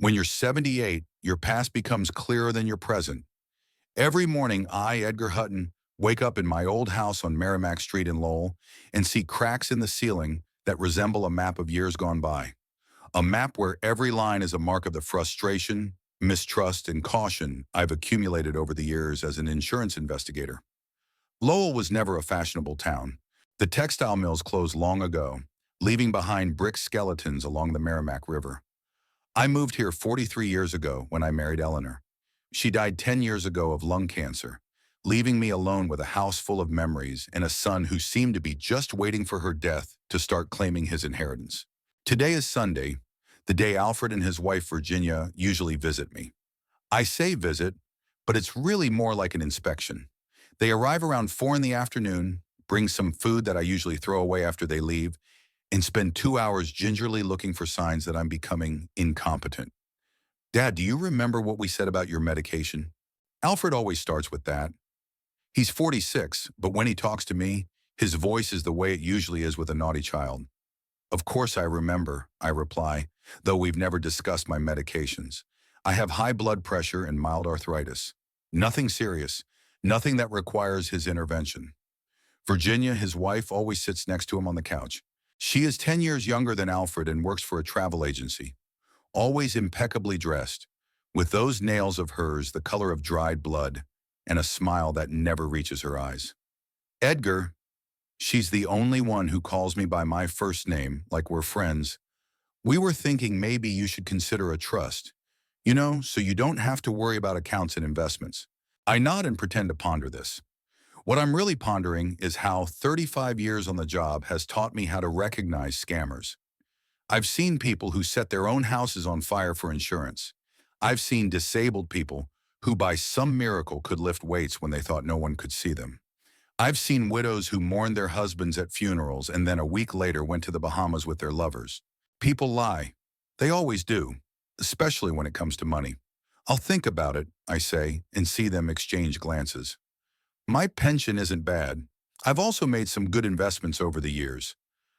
When you're 78, your past becomes clearer than your present. Every morning, Edgar Hutton, wake up in my old house on Merrimack Street in Lowell and see cracks in the ceiling that resemble a map of years gone by. A map where every line is a mark of the frustration, mistrust, and caution I've accumulated over the years as an insurance investigator. Lowell was never a fashionable town. The textile mills closed long ago, leaving behind brick skeletons along the Merrimack River. I moved here 43 years ago when I married Eleanor. She died 10 years ago of lung cancer, leaving me alone with a house full of memories and a son who seemed to be just waiting for her death to start claiming his inheritance. Today is Sunday, the day Alfred and his wife Virginia usually visit me. I say visit, but it's really more like an inspection. They arrive around 4 in the afternoon, bring some food that I usually throw away after they leave, and spend 2 hours gingerly looking for signs that I'm becoming incompetent. Dad, do you remember what we said about your medication? Alfred always starts with that. He's 46, but when he talks to me, his voice is the way it usually is with a naughty child. Of course I remember, I reply, though we've never discussed my medications. I have high blood pressure and mild arthritis. Nothing serious, nothing that requires his intervention. Virginia, his wife, always sits next to him on the couch. She is 10 years younger than Alfred and works for a travel agency. Always impeccably dressed, with those nails of hers the color of dried blood, and a smile that never reaches her eyes. Edgar, she's the only one who calls me by my first name, like we're friends. We were thinking maybe you should consider a trust, so you don't have to worry about accounts and investments. I nod and pretend to ponder this. What I'm really pondering is how 35 years on the job has taught me how to recognize scammers. I've seen people who set their own houses on fire for insurance. I've seen disabled people who by some miracle could lift weights when they thought no one could see them. I've seen widows who mourned their husbands at funerals and then a week later went to the Bahamas with their lovers. People lie. They always do, especially when it comes to money. I'll think about it, I say, and see them exchange glances. My pension isn't bad. I've also made some good investments over the years.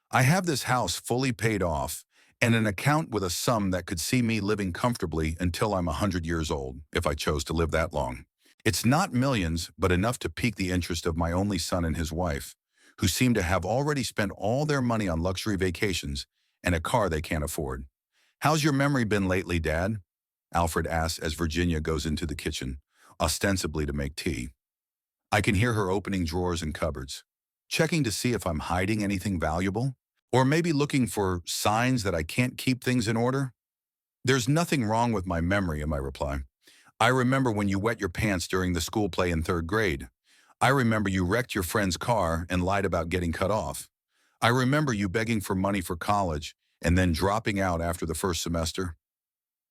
I have this house fully paid off and an account with a sum that could see me living comfortably until I'm 100 years old, if I chose to live that long. It's not millions, but enough to pique the interest of my only son and his wife, who seem to have already spent all their money on luxury vacations and a car they can't afford. How's your memory been lately, Dad? Alfred asks as Virginia goes into the kitchen, ostensibly to make tea. I can hear her opening drawers and cupboards, checking to see if I'm hiding anything valuable, or maybe looking for signs that I can't keep things in order. There's nothing wrong with my memory, I reply. I remember when you wet your pants during the school play in 3rd grade. I remember you wrecked your friend's car and lied about getting cut off. I remember you begging for money for college and then dropping out after the first semester.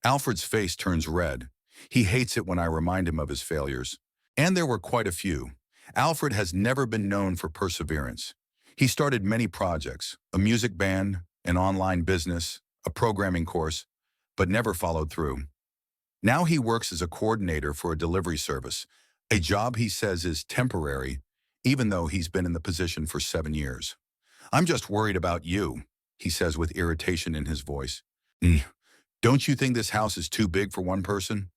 Alfred's face turns red. He hates it when I remind him of his failures. And there were quite a few. Alfred has never been known for perseverance. He started many projects, a music band, an online business, a programming course, but never followed through. Now he works as a coordinator for a delivery service, a job he says is temporary, even though he's been in the position for 7 years. I'm just worried about you, he says with irritation in his voice. Don't you think this house is too big for one person?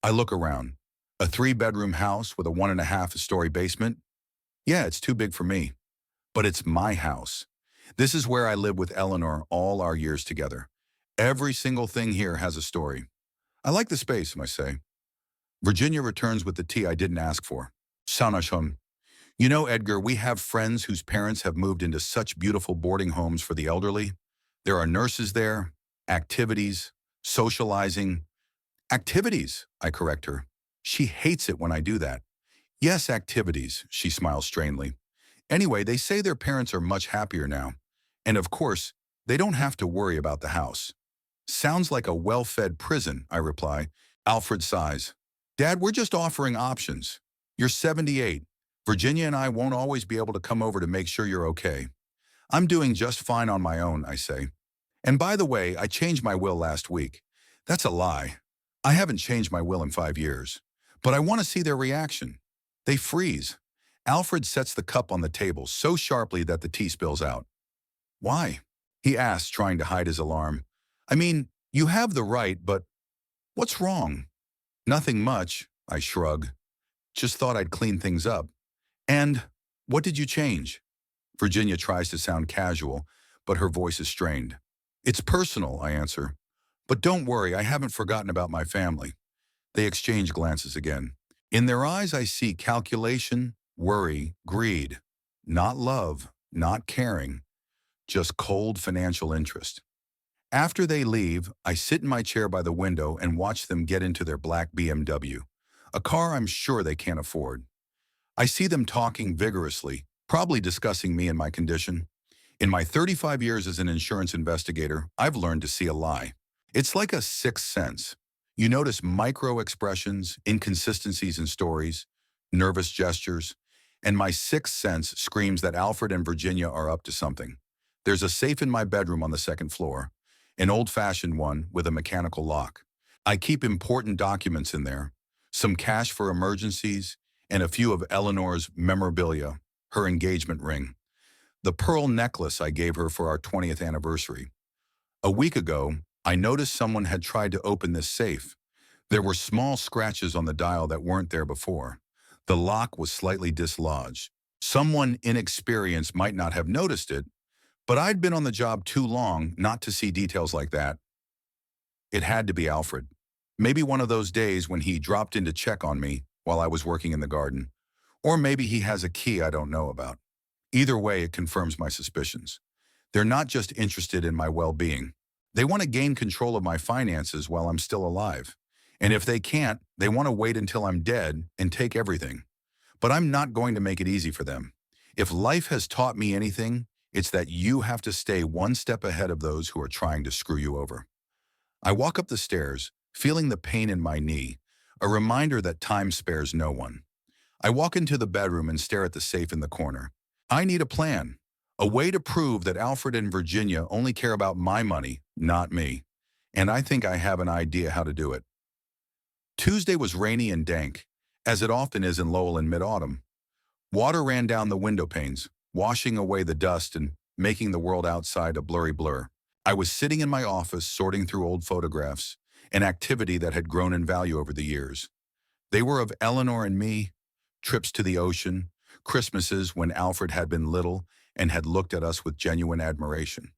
I look around. A 3-bedroom house with a 1.5-story basement? Yeah, it's too big for me. But it's my house. This is where I lived with Eleanor all our years together. Every single thing here has a story. I like the space, I say. Virginia returns with the tea I didn't ask for. Sanashon. You know, Edgar, we have friends whose parents have moved into such beautiful boarding homes for the elderly. There are nurses there, activities, socializing. Activities, I correct her. She hates it when I do that. Yes, activities, she smiles strangely. Anyway, they say their parents are much happier now. And of course, they don't have to worry about the house. Sounds like a well-fed prison, I reply. Alfred sighs. Dad, we're just offering options. You're 78. Virginia and I won't always be able to come over to make sure you're okay. I'm doing just fine on my own, I say. And by the way, I changed my will last week. That's a lie. I haven't changed my will in 5 years. But I want to see their reaction. They freeze. Alfred sets the cup on the table so sharply that the tea spills out. Why? He asks, trying to hide his alarm. I mean, you have the right, but What's wrong? Nothing much, I shrug. Just thought I'd clean things up. And what did you change? Virginia tries to sound casual, but her voice is strained. It's personal, I answer. But don't worry, I haven't forgotten about my family. They exchange glances again. In their eyes, I see calculation, worry, greed. Not love, not caring, just cold financial interest. After they leave, I sit in my chair by the window and watch them get into their black BMW, a car I'm sure they can't afford. I see them talking vigorously, probably discussing me and my condition. In my 35 years as an insurance investigator, I've learned to see a lie. It's like a sixth sense. You notice micro expressions, inconsistencies in stories, nervous gestures, and my sixth sense screams that Alfred and Virginia are up to something. There's a safe in my bedroom on the second floor, an old-fashioned one with a mechanical lock. I keep important documents in there, some cash for emergencies, and a few of Eleanor's memorabilia, her engagement ring, the pearl necklace I gave her for our 20th anniversary. A week ago, I noticed someone had tried to open this safe. There were small scratches on the dial that weren't there before. The lock was slightly dislodged. Someone inexperienced might not have noticed it, but I'd been on the job too long not to see details like that. It had to be Alfred. Maybe one of those days when he dropped in to check on me while I was working in the garden. Or maybe he has a key I don't know about. Either way, it confirms my suspicions. They're not just interested in my well-being. They want to gain control of my finances while I'm still alive. And if they can't, they want to wait until I'm dead and take everything. But I'm not going to make it easy for them. If life has taught me anything, it's that you have to stay one step ahead of those who are trying to screw you over. I walk up the stairs, feeling the pain in my knee, a reminder that time spares no one. I walk into the bedroom and stare at the safe in the corner. I need a plan, a way to prove that Alfred and Virginia only care about my money, not me. And I think I have an idea how to do it. Tuesday was rainy and dank, as it often is in Lowell in mid-autumn. Water ran down the window panes, washing away the dust and making the world outside a blurry blur. I was sitting in my office sorting through old photographs, an activity that had grown in value over the years. They were of Eleanor and me, trips to the ocean, Christmases when Alfred had been little and had looked at us with genuine admiration.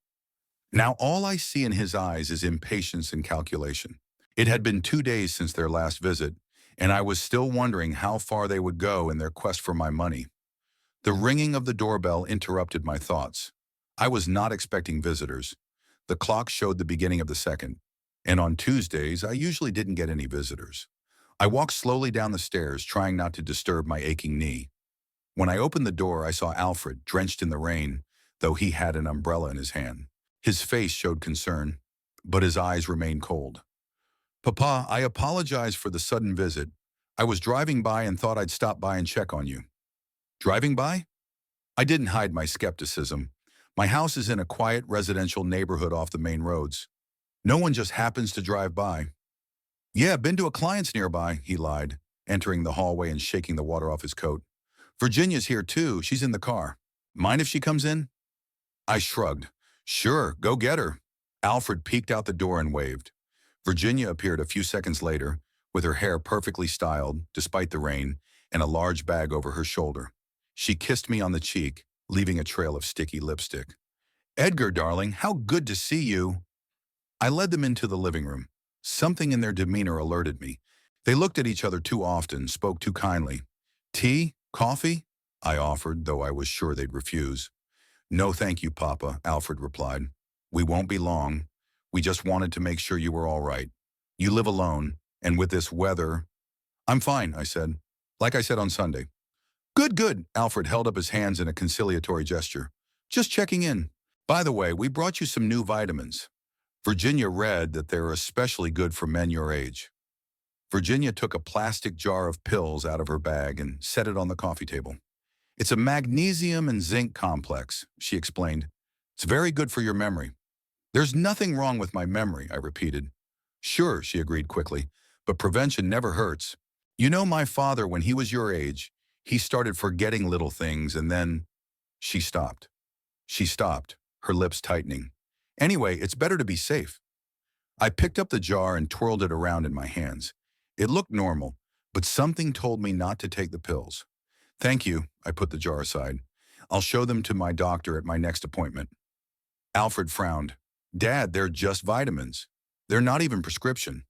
Now all I see in his eyes is impatience and calculation. It had been 2 days since their last visit, and I was still wondering how far they would go in their quest for my money. The ringing of the doorbell interrupted my thoughts. I was not expecting visitors. The clock showed the beginning of the second, and on Tuesdays I usually didn't get any visitors. I walked slowly down the stairs, trying not to disturb my aching knee. When I opened the door, I saw Alfred, drenched in the rain, though he had an umbrella in his hand. His face showed concern, but his eyes remained cold. "Papa, I apologize for the sudden visit. I was driving by and thought I'd stop by and check on you." "Driving by?" I didn't hide my skepticism. My house is in a quiet residential neighborhood off the main roads. No one just happens to drive by. "Yeah, been to a client's nearby," he lied, entering the hallway and shaking the water off his coat. "Virginia's here too. She's in the car. Mind if she comes in?" I shrugged. "Sure, go get her." Alfred peeked out the door and waved. Virginia appeared a few seconds later, with her hair perfectly styled, despite the rain, and a large bag over her shoulder. She kissed me on the cheek, leaving a trail of sticky lipstick. "Edgar, darling, how good to see you." I led them into the living room. Something in their demeanor alerted me. They looked at each other too often, spoke too kindly. "Tea? Coffee?" I offered, though I was sure they'd refuse. "No, thank you, Papa," Alfred replied. "We won't be long. We just wanted to make sure you were all right. You live alone, and with this weather—" "I'm fine," I said. "Like I said on Sunday." "Good, good," Alfred held up his hands in a conciliatory gesture. "Just checking in. By the way, we brought you some new vitamins. Virginia read that they're especially good for men your age." Virginia took a plastic jar of pills out of her bag and set it on the coffee table. "It's a magnesium and zinc complex," she explained. "It's very good for your memory." "There's nothing wrong with my memory," I repeated. "Sure," she agreed quickly, "but prevention never hurts. You know, my father, when he was your age, he started forgetting little things and then—" She stopped. She stopped, her lips tightening. "Anyway, it's better to be safe." I picked up the jar and twirled it around in my hands. It looked normal, but something told me not to take the pills. Thank you, I put the jar aside. I'll show them to my doctor at my next appointment. Alfred frowned. Dad, they're just vitamins. They're not even prescription.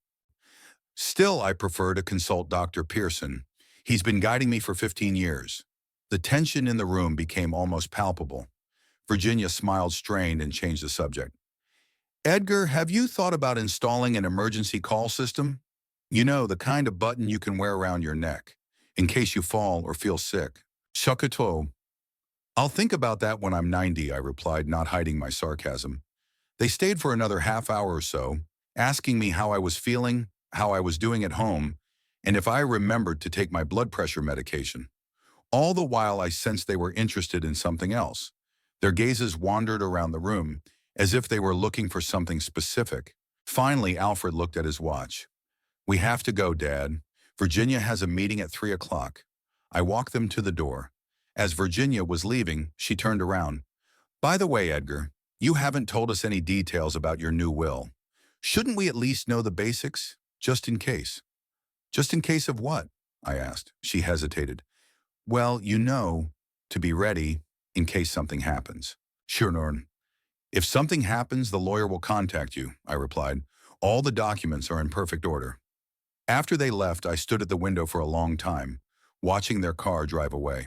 Still, I prefer to consult Dr. Pearson. He's been guiding me for 15 years. The tension in the room became almost palpable. Virginia smiled strained and changed the subject. Edgar, have you thought about installing an emergency call system? You know, the kind of button you can wear around your neck, in case you fall or feel sick. Shakato. I'll think about that when I'm 90, I replied, not hiding my sarcasm. They stayed for another half hour or so, asking me how I was feeling, how I was doing at home, and if I remembered to take my blood pressure medication. All the while I sensed they were interested in something else. Their gazes wandered around the room, as if they were looking for something specific. Finally, Alfred looked at his watch. We have to go, Dad. Virginia has a meeting at 3 o'clock. I walked them to the door. As Virginia was leaving, she turned around. By the way, Edgar, you haven't told us any details about your new will. Shouldn't we at least know the basics, just in case? Just in case of what? I asked. She hesitated. Well, you know, to be ready in case something happens. Sure, Norn. If something happens, the lawyer will contact you, I replied. All the documents are in perfect order. After they left, I stood at the window for a long time, watching their car drive away.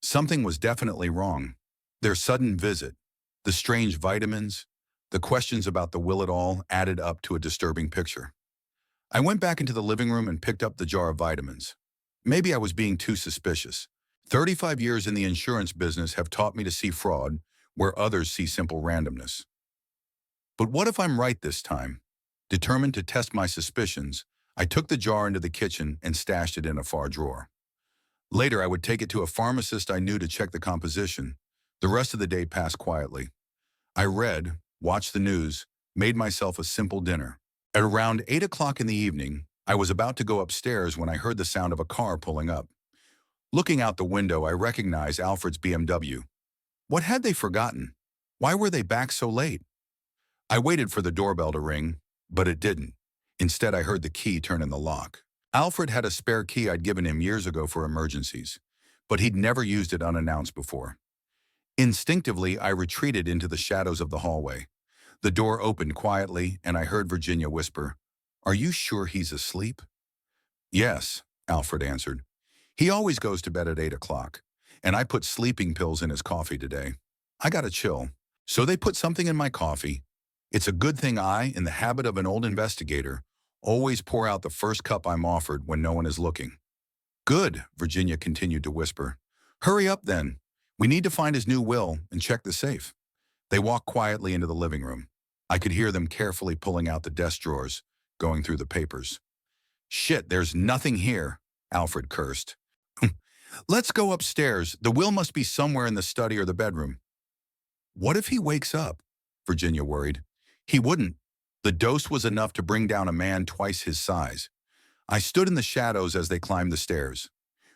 Something was definitely wrong. Their sudden visit, the strange vitamins, the questions about the will it all added up to a disturbing picture. I went back into the living room and picked up the jar of vitamins. Maybe I was being too suspicious. 35 years in the insurance business have taught me to see fraud where others see simple randomness. But what if I'm right this time? Determined to test my suspicions, I took the jar into the kitchen and stashed it in a far drawer. Later, I would take it to a pharmacist I knew to check the composition. The rest of the day passed quietly. I read, watched the news, made myself a simple dinner. At around 8 o'clock in the evening, I was about to go upstairs when I heard the sound of a car pulling up. Looking out the window, I recognized Alfred's BMW. What had they forgotten? Why were they back so late? I waited for the doorbell to ring, but it didn't. Instead, I heard the key turn in the lock. Alfred had a spare key I'd given him years ago for emergencies, but he'd never used it unannounced before. Instinctively, I retreated into the shadows of the hallway. The door opened quietly, and I heard Virginia whisper, "Are you sure he's asleep?" "Yes," Alfred answered. "He always goes to bed at 8 o'clock, and I put sleeping pills in his coffee today. I got a chill. So they put something in my coffee. It's a good thing I, in the habit of an old investigator, always pour out the first cup I'm offered when no one is looking." "Good," Virginia continued to whisper. "Hurry up then. We need to find his new will and check the safe." They walked quietly into the living room. I could hear them carefully pulling out the desk drawers, going through the papers. "Shit, there's nothing here," Alfred cursed. "Let's go upstairs. The will must be somewhere in the study or the bedroom." "What if he wakes up?" Virginia worried. "He wouldn't. The dose was enough to bring down a man twice his size." I stood in the shadows as they climbed the stairs.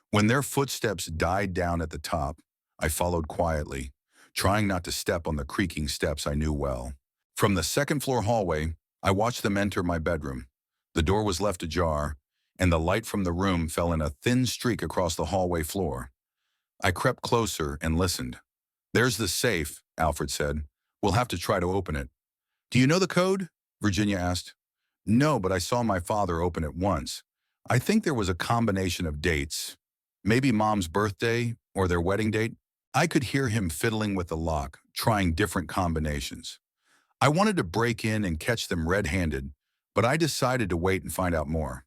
When their footsteps died down at the top, I followed quietly, trying not to step on the creaking steps I knew well. From the second-floor hallway, I watched them enter my bedroom. The door was left ajar, and the light from the room fell in a thin streak across the hallway floor. I crept closer and listened. "There's the safe," Alfred said. "We'll have to try to open it." "Do you know the code?" Virginia asked. "No, but I saw my father open it once. I think there was a combination of dates. Maybe Mom's birthday or their wedding date." I could hear him fiddling with the lock, trying different combinations. I wanted to break in and catch them red-handed, but I decided to wait and find out more.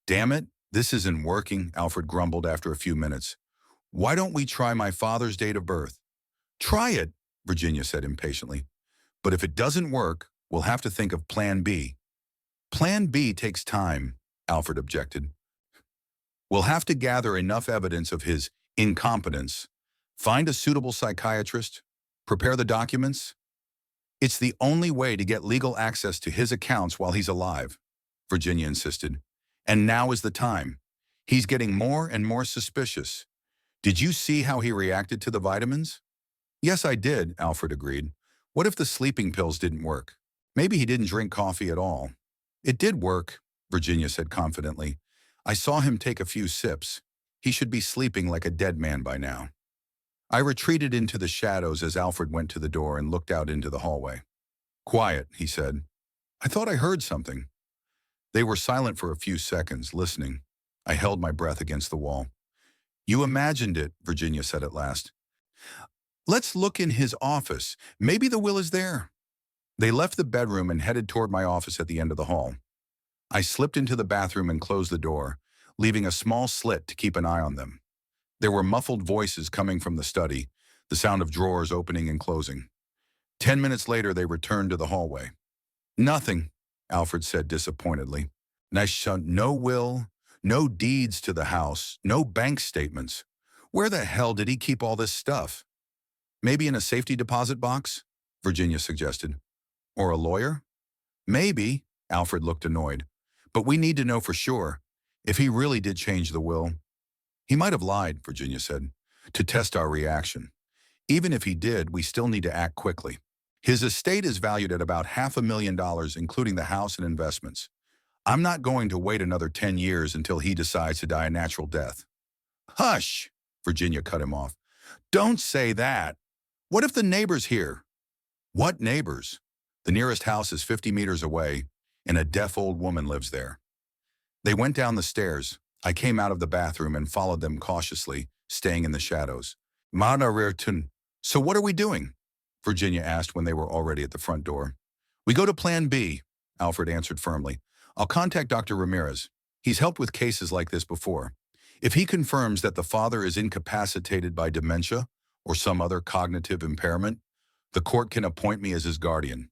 "Damn it, this isn't working," Alfred grumbled after a few minutes. "Why don't we try my father's date of birth?" "Try it," Virginia said impatiently. "But if it doesn't work, we'll have to think of Plan B." "Plan B takes time," Alfred objected. "We'll have to gather enough evidence of his incompetence, find a suitable psychiatrist, prepare the documents. It's the only way to get legal access to his accounts while he's alive," Virginia insisted. "And now is the time. He's getting more and more suspicious. Did you see how he reacted to the vitamins?" "Yes, I did," Alfred agreed. "What if the sleeping pills didn't work? Maybe he didn't drink coffee at all. It did work, Virginia said confidently. I saw him take a few sips. He should be sleeping like a dead man by now. I retreated into the shadows as Alfred went to the door and looked out into the hallway. Quiet, he said. I thought I heard something. They were silent for a few seconds, listening. I held my breath against the wall. You imagined it, Virginia said at last. Let's look in his office. Maybe the will is there. They left the bedroom and headed toward my office at the end of the hall. I slipped into the bathroom and closed the door, leaving a small slit to keep an eye on them. There were muffled voices coming from the study, the sound of drawers opening and closing. 10 minutes later, they returned to the hallway. Nothing, Alfred said disappointedly. No will, no deeds to the house, no bank statements. Where the hell did he keep all this stuff? Maybe in a safety deposit box? Virginia suggested. Or a lawyer? Maybe, Alfred looked annoyed. But we need to know for sure. If he really did change the will. He might have lied, Virginia said, to test our reaction. Even if he did, we still need to act quickly. His estate is valued at about $500,000, including the house and investments. I'm not going to wait another 10 years until he decides to die a natural death. Hush, Virginia cut him off. Don't say that. What if the neighbors hear? What neighbors? The nearest house is 50 meters away, and a deaf old woman lives there. They went down the stairs. I came out of the bathroom and followed them cautiously, staying in the shadows. So what are we doing? Virginia asked when they were already at the front door. We go to Plan B, Alfred answered firmly. I'll contact Dr. Ramirez. He's helped with cases like this before. If he confirms that the father is incapacitated by dementia or some other cognitive impairment, the court can appoint me as his guardian.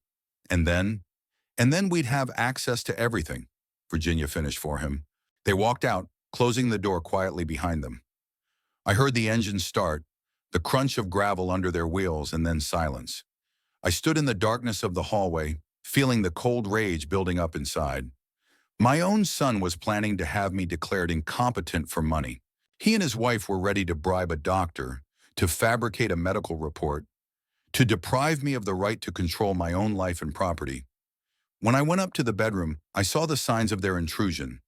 And then we'd have access to everything, Virginia finished for him. They walked out, closing the door quietly behind them. I heard the engine start, the crunch of gravel under their wheels, and then silence. I stood in the darkness of the hallway, feeling the cold rage building up inside. My own son was planning to have me declared incompetent for money. He and his wife were ready to bribe a doctor, to fabricate a medical report, to deprive me of the right to control my own life and property. When I went up to the bedroom, I saw the signs of their intrusion.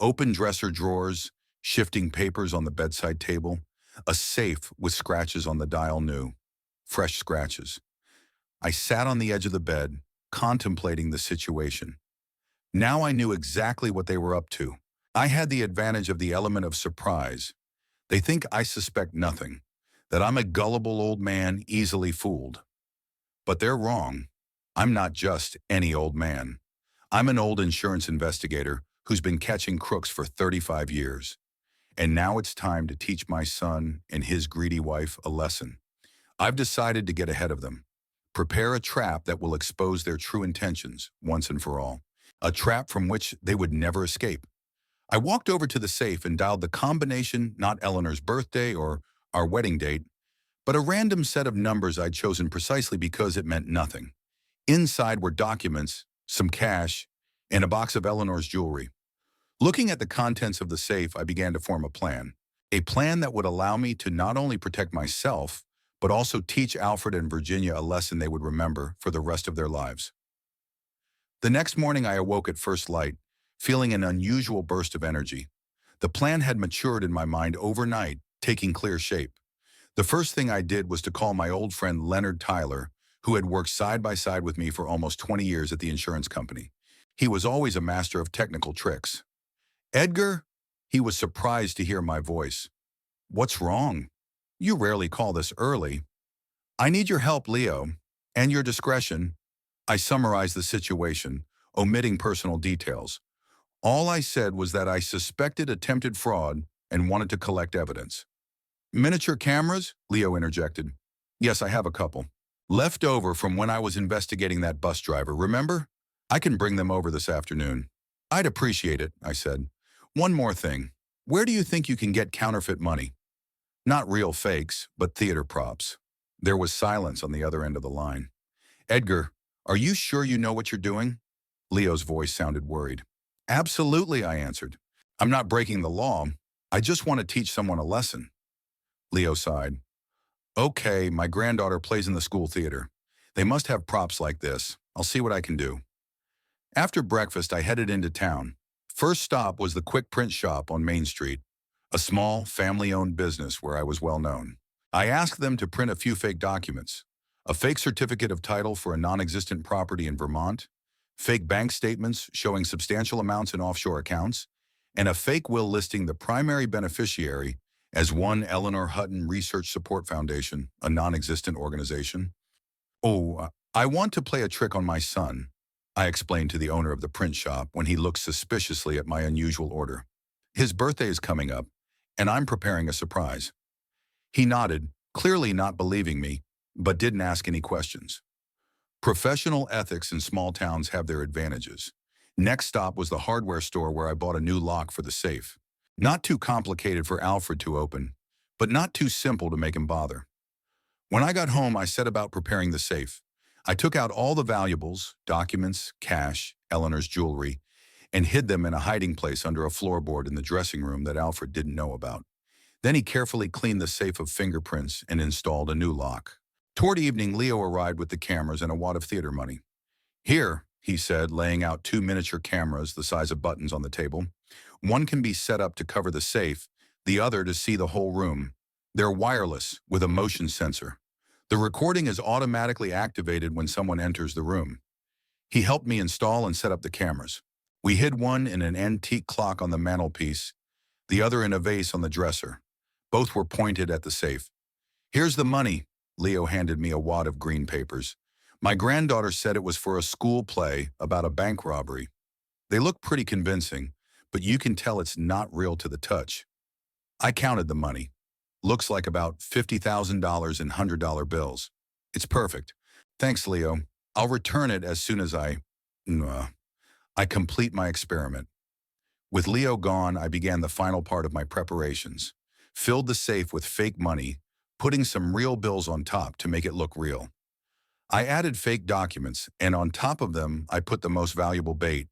Open dresser drawers, shifting papers on the bedside table, a safe with scratches on the dial new, fresh scratches. I sat on the edge of the bed, contemplating the situation. Now I knew exactly what they were up to. I had the advantage of the element of surprise. They think I suspect nothing, that I'm a gullible old man easily fooled. But they're wrong. I'm not just any old man. I'm an old insurance investigator who's been catching crooks for 35 years. And now it's time to teach my son and his greedy wife a lesson. I've decided to get ahead of them. Prepare a trap that will expose their true intentions once and for all. A trap from which they would never escape. I walked over to the safe and dialed the combination, not Eleanor's birthday or our wedding date, but a random set of numbers I'd chosen precisely because it meant nothing. Inside were documents, some cash, and a box of Eleanor's jewelry. Looking at the contents of the safe, I began to form a plan that would allow me to not only protect myself, but also teach Alfred and Virginia a lesson they would remember for the rest of their lives. The next morning, I awoke at first light, feeling an unusual burst of energy. The plan had matured in my mind overnight, taking clear shape. The first thing I did was to call my old friend Leonard Tyler, who had worked side by side with me for almost 20 years at the insurance company. He was always a master of technical tricks. Edgar? He was surprised to hear my voice. What's wrong? You rarely call this early. I need your help, Leo, and your discretion. I summarized the situation, omitting personal details. All I said was that I suspected attempted fraud and wanted to collect evidence. Miniature cameras? Leo interjected. Yes, I have a couple. Left over from when I was investigating that bus driver, remember? I can bring them over this afternoon. I'd appreciate it, I said. One more thing. Where do you think you can get counterfeit money? Not real fakes, but theater props. There was silence on the other end of the line. Edgar, are you sure you know what you're doing? Leo's voice sounded worried. Absolutely, I answered. I'm not breaking the law. I just want to teach someone a lesson. Leo sighed. Okay, my granddaughter plays in the school theater. They must have props like this. I'll see what I can do. After breakfast, I headed into town. First stop was the Quick Print Shop on Main Street, a small, family-owned business where I was well known. I asked them to print a few fake documents, a fake certificate of title for a non-existent property in Vermont, fake bank statements showing substantial amounts in offshore accounts, and a fake will listing the primary beneficiary as one Eleanor Hutton Research Support Foundation, a non-existent organization. I want to play a trick on my son, I explained to the owner of the print shop when he looked suspiciously at my unusual order. His birthday is coming up, and I'm preparing a surprise. He nodded, clearly not believing me, but didn't ask any questions. Professional ethics in small towns have their advantages. Next stop was the hardware store where I bought a new lock for the safe. Not too complicated for Alfred to open, but not too simple to make him bother. When I got home, I set about preparing the safe. I took out all the valuables, documents, cash, Eleanor's jewelry, and hid them in a hiding place under a floorboard in the dressing room that Alfred didn't know about. Then he carefully cleaned the safe of fingerprints and installed a new lock. Toward evening, Leo arrived with the cameras and a wad of theater money. Here, he said, laying out two miniature cameras the size of buttons on the table. One can be set up to cover the safe, the other to see the whole room. They're wireless with a motion sensor. The recording is automatically activated when someone enters the room. He helped me install and set up the cameras. We hid one in an antique clock on the mantelpiece, the other in a vase on the dresser. Both were pointed at the safe. Here's the money. Leo handed me a wad of green papers. My granddaughter said it was for a school play about a bank robbery. They look pretty convincing, but you can tell it's not real to the touch. I counted the money. Looks like about $50,000 in $100 bills. It's perfect. Thanks, Leo. I'll return it as soon as I complete my experiment. With Leo gone, I began the final part of my preparations. Filled the safe with fake money, putting some real bills on top to make it look real. I added fake documents, and on top of them, I put the most valuable bait,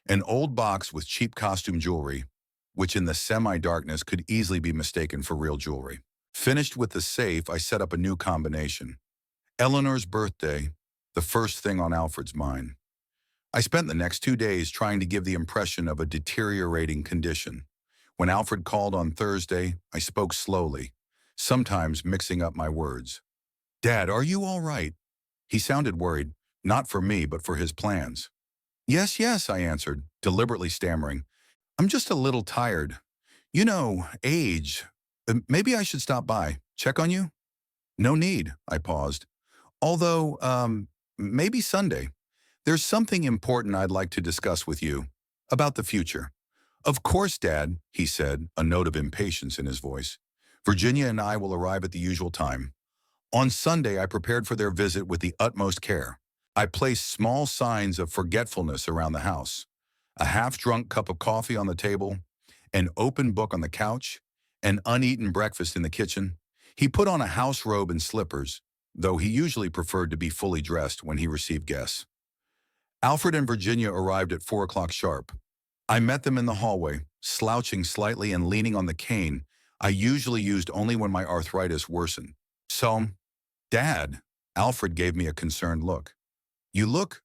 an old box with cheap costume jewelry, which in the semi-darkness could easily be mistaken for real jewelry. Finished with the safe, I set up a new combination. Eleanor's birthday, the first thing on Alfred's mind. I spent the next 2 days trying to give the impression of a deteriorating condition. When Alfred called on Thursday, I spoke slowly, sometimes mixing up my words. "Dad, are you all right?" He sounded worried, not for me, but for his plans. "Yes, yes," I answered, deliberately stammering. "I'm just a little tired. You know, age. Maybe I should stop by, check on you?" "No need," I paused. "Although, maybe Sunday. There's something important I'd like to discuss with you, about the future." "Of course, Dad," he said, a note of impatience in his voice. "Virginia and I will arrive at the usual time." On Sunday, I prepared for their visit with the utmost care. I placed small signs of forgetfulness around the house. A half-drunk cup of coffee on the table, an open book on the couch, an uneaten breakfast in the kitchen. He put on a house robe and slippers, though he usually preferred to be fully dressed when he received guests. Alfred and Virginia arrived at 4 o'clock sharp. I met them in the hallway, slouching slightly and leaning on the cane I usually used only when my arthritis worsened. "So, Dad," Alfred gave me a concerned look. "You look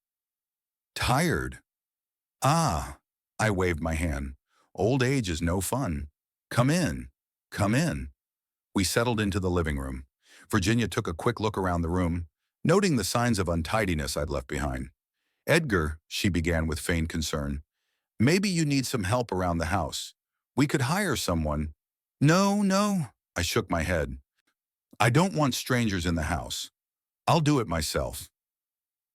tired." "Ah," I waved my hand. "Old age is no fun. Come in, come in." We settled into the living room. Virginia took a quick look around the room, noting the signs of untidiness I'd left behind. "Edgar," she began with feigned concern, "maybe you need some help around the house. We could hire someone." "No, no," I shook my head. "I don't want strangers in the house. I'll do it myself."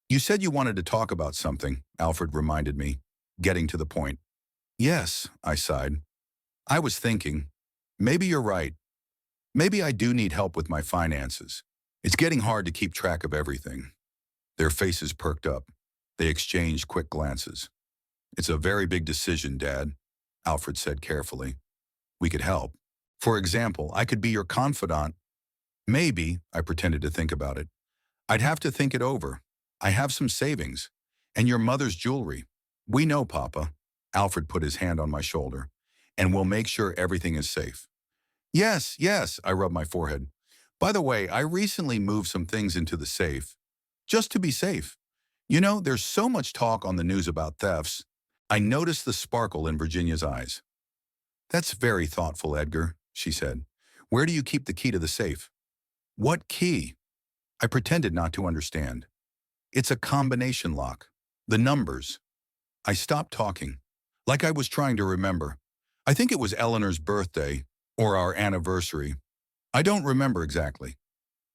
"You said you wanted to talk about something," Alfred reminded me, getting to the point. "Yes," I sighed. "I was thinking, maybe you're right. Maybe I do need help with my finances. It's getting hard to keep track of everything." Their faces perked up. They exchanged quick glances. "It's a very big decision, Dad," Alfred said carefully. "We could help. For example, I could be your confidant." "Maybe," I pretended to think about it. "I'd have to think it over. I have some savings. And your mother's jewelry. We know, Papa." Alfred put his hand on my shoulder. "And we'll make sure everything is safe." "Yes, yes," I rubbed my forehead. "By the way, I recently moved some things into the safe. Just to be safe. There's so much talk on the news about thefts. I noticed the sparkle in Virginia's eyes. That's very thoughtful, Edgar, she said. Where do you keep the key to the safe? What key? I pretended not to understand. It's a combination lock. The numbers. I stopped talking, like I was trying to remember. I think it was Eleanor's birthday, or our anniversary. I don't remember exactly.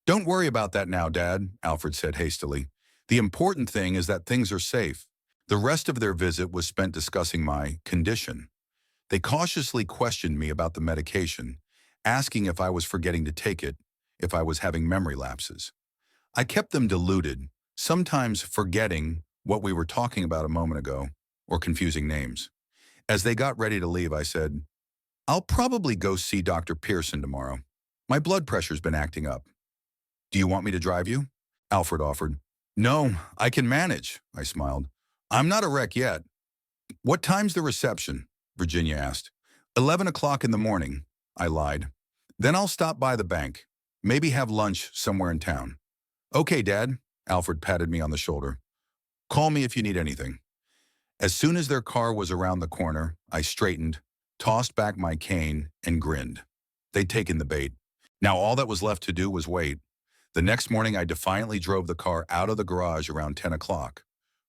Don't worry about that now, Dad, Alfred said hastily. The important thing is that things are safe. The rest of their visit was spent discussing my condition. They cautiously questioned me about the medication, asking if I was forgetting to take it, if I was having memory lapses. I kept them deluded, sometimes forgetting what we were talking about a moment ago, or confusing names. As they got ready to leave, I said, I'll probably go see Dr. Pearson tomorrow. My blood pressure's been acting up. Do you want me to drive you? Alfred offered. No, I can manage, I smiled. I'm not a wreck yet. What time's the reception? Virginia asked. 11 o'clock in the morning, I lied. Then I'll stop by the bank. Maybe have lunch somewhere in town. Okay, Dad, Alfred patted me on the shoulder. Call me if you need anything. As soon as their car was around the corner, I straightened, tossed back my cane, and grinned. They'd taken the bait. Now all that was left to do was wait. The next morning, I defiantly drove the car out of the garage around 10 o'clock.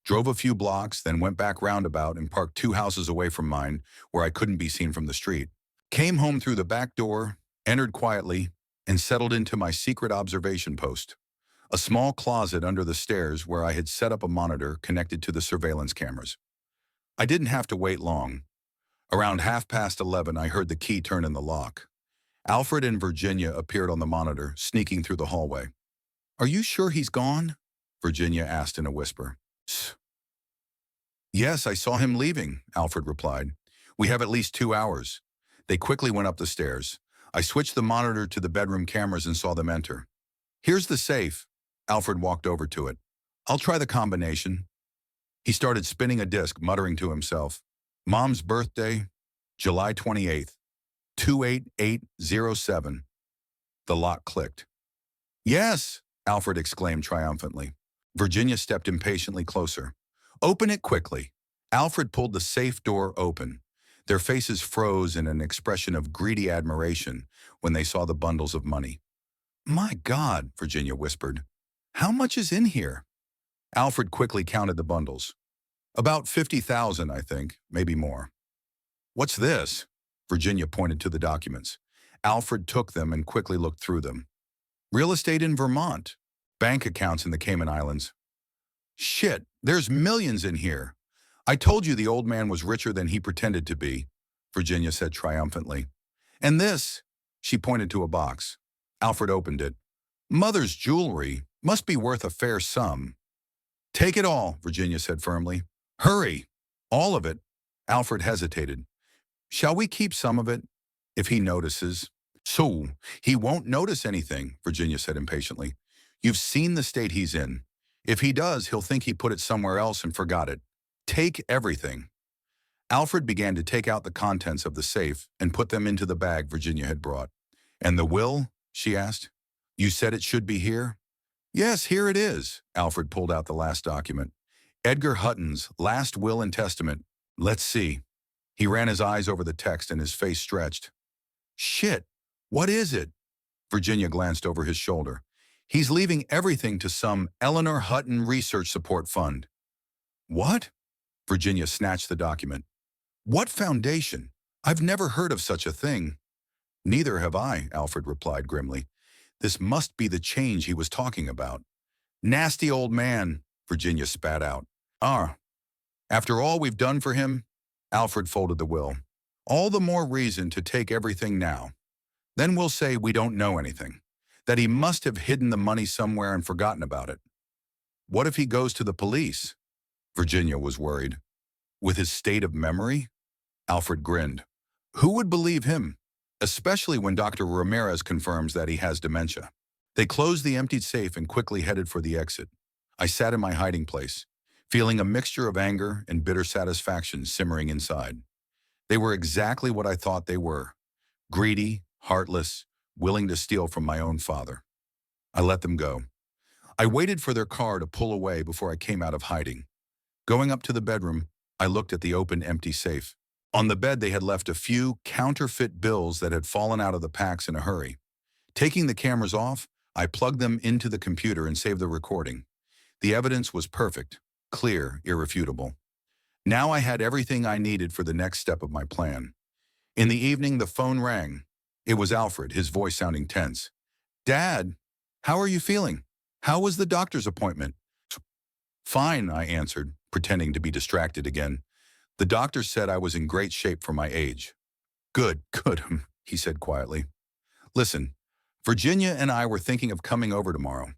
Drove a few blocks, then went back roundabout and parked 2 houses away from mine where I couldn't be seen from the street. Came home through the back door, entered quietly, and settled into my secret observation post. A small closet under the stairs where I had set up a monitor connected to the surveillance cameras. I didn't have to wait long. Around 11:30, I heard the key turn in the lock. Alfred and Virginia appeared on the monitor, sneaking through the hallway. Are you sure he's gone? Virginia asked in a whisper. Shh. Yes, I saw him leaving, Alfred replied. We have at least 2 hours. They quickly went up the stairs. I switched the monitor to the bedroom cameras and saw them enter. Here's the safe. Alfred walked over to it. I'll try the combination. He started spinning a disc, muttering to himself. Mom's birthday, July 28th, 28807. The lock clicked. Yes, Alfred exclaimed triumphantly. Virginia stepped impatiently closer. Open it quickly. Alfred pulled the safe door open. Their faces froze in an expression of greedy admiration when they saw the bundles of money. My God, Virginia whispered. How much is in here? Alfred quickly counted the bundles. About 50,000, I think, maybe more. What's this? Virginia pointed to the documents. Alfred took them and quickly looked through them. Real estate in Vermont. Bank accounts in the Cayman Islands. Shit, there's millions in here. I told you the old man was richer than he pretended to be, Virginia said triumphantly. And this, she pointed to a box. Alfred opened it. Mother's jewelry must be worth a fair sum. Take it all, Virginia said firmly. Hurry. All of it. Alfred hesitated. Shall we keep some of it? If he notices. So, he won't notice anything, Virginia said impatiently. You've seen the state he's in. If he does, he'll think he put it somewhere else and forgot it. Take everything. Alfred began to take out the contents of the safe and put them into the bag Virginia had brought. And the will? She asked. You said it should be here? Yes, here it is. Alfred pulled out the last document. Edgar Hutton's last will and testament. Let's see. He ran his eyes over the text and his face stretched. Shit, what is it? Virginia glanced over his shoulder. He's leaving everything to some Eleanor Hutton Research Support Fund. What? Virginia snatched the document. What foundation? I've never heard of such a thing. Neither have I, Alfred replied grimly. This must be the change he was talking about. Nasty old man, Virginia spat out. After all we've done for him, Alfred folded the will. All the more reason to take everything now. Then we'll say we don't know anything, that he must have hidden the money somewhere and forgotten about it. What if he goes to the police? Virginia was worried. With his state of memory? Alfred grinned. Who would believe him? Especially when Dr. Ramirez confirms that he has dementia. They closed the emptied safe and quickly headed for the exit. I sat in my hiding place, feeling a mixture of anger and bitter satisfaction simmering inside. They were exactly what I thought they were. Greedy, heartless, willing to steal from my own father. I let them go. I waited for their car to pull away before I came out of hiding. Going up to the bedroom, I looked at the open, empty safe. On the bed, they had left a few counterfeit bills that had fallen out of the packs in a hurry. Taking the cameras off, I plugged them into the computer and saved the recording. The evidence was perfect, clear, irrefutable. Now I had everything I needed for the next step of my plan. In the evening, the phone rang. It was Alfred, his voice sounding tense. "Dad, how are you feeling? How was the doctor's appointment?" "Fine," I answered, pretending to be distracted again. "The doctor said I was in great shape for my age." "Good, good," he said quietly. "Listen, Virginia and I were thinking of coming over tomorrow.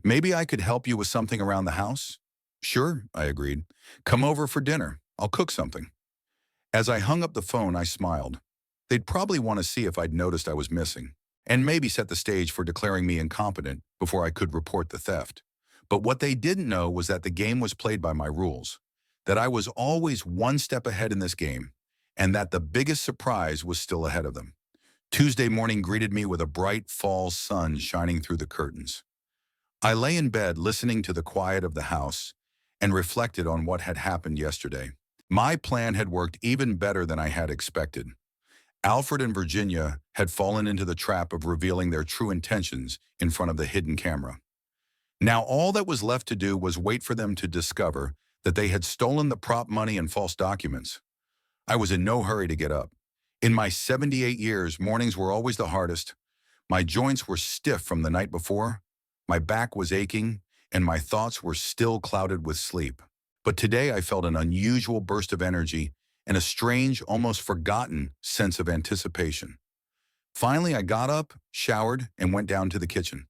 Maybe I could help you with something around the house?" "Sure," I agreed. "Come over for dinner. I'll cook something." As I hung up the phone, I smiled. They'd probably want to see if I'd noticed I was missing, and maybe set the stage for declaring me incompetent before I could report the theft. But what they didn't know was that the game was played by my rules, that I was always one step ahead in this game, and that the biggest surprise was still ahead of them. Tuesday morning greeted me with a bright fall sun shining through the curtains. I lay in bed listening to the quiet of the house and reflected on what had happened yesterday. My plan had worked even better than I had expected. Alfred and Virginia had fallen into the trap of revealing their true intentions in front of the hidden camera. Now all that was left to do was wait for them to discover that they had stolen the prop money and false documents. I was in no hurry to get up. In my 78 years, mornings were always the hardest. My joints were stiff from the night before, my back was aching, and my thoughts were still clouded with sleep. But today I felt an unusual burst of energy and a strange, almost forgotten sense of anticipation. Finally, I got up, showered, and went down to the kitchen.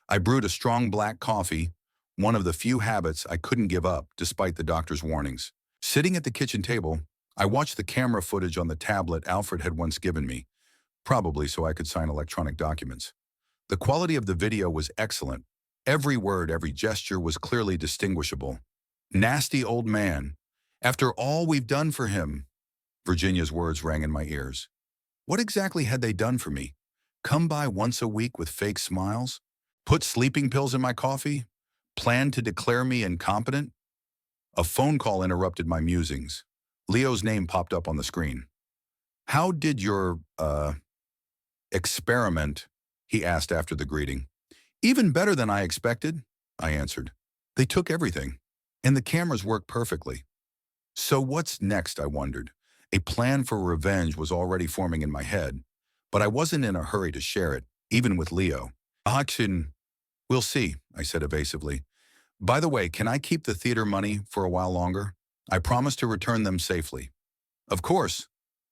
I brewed a strong black coffee, one of the few habits I couldn't give up despite the doctor's warnings. Sitting at the kitchen table, I watched the camera footage on the tablet Alfred had once given me, probably so I could sign electronic documents. The quality of the video was excellent. Every word, every gesture was clearly distinguishable. "Nasty old man. After all we've done for him," Virginia's words rang in my ears. What exactly had they done for me? Come by once a week with fake smiles? Put sleeping pills in my coffee? Plan to declare me incompetent? A phone call interrupted my musings. Leo's name popped up on the screen. "How did your, experiment?" he asked after the greeting. "Even better than I expected," I answered. "They took everything, and the cameras worked perfectly." So what's next, I wondered. A plan for revenge was already forming in my head, but I wasn't in a hurry to share it, even with Leo. "We'll see," I said evasively. "By the way, can I keep the theater money for a while longer? I promise to return them safely." "Of course,"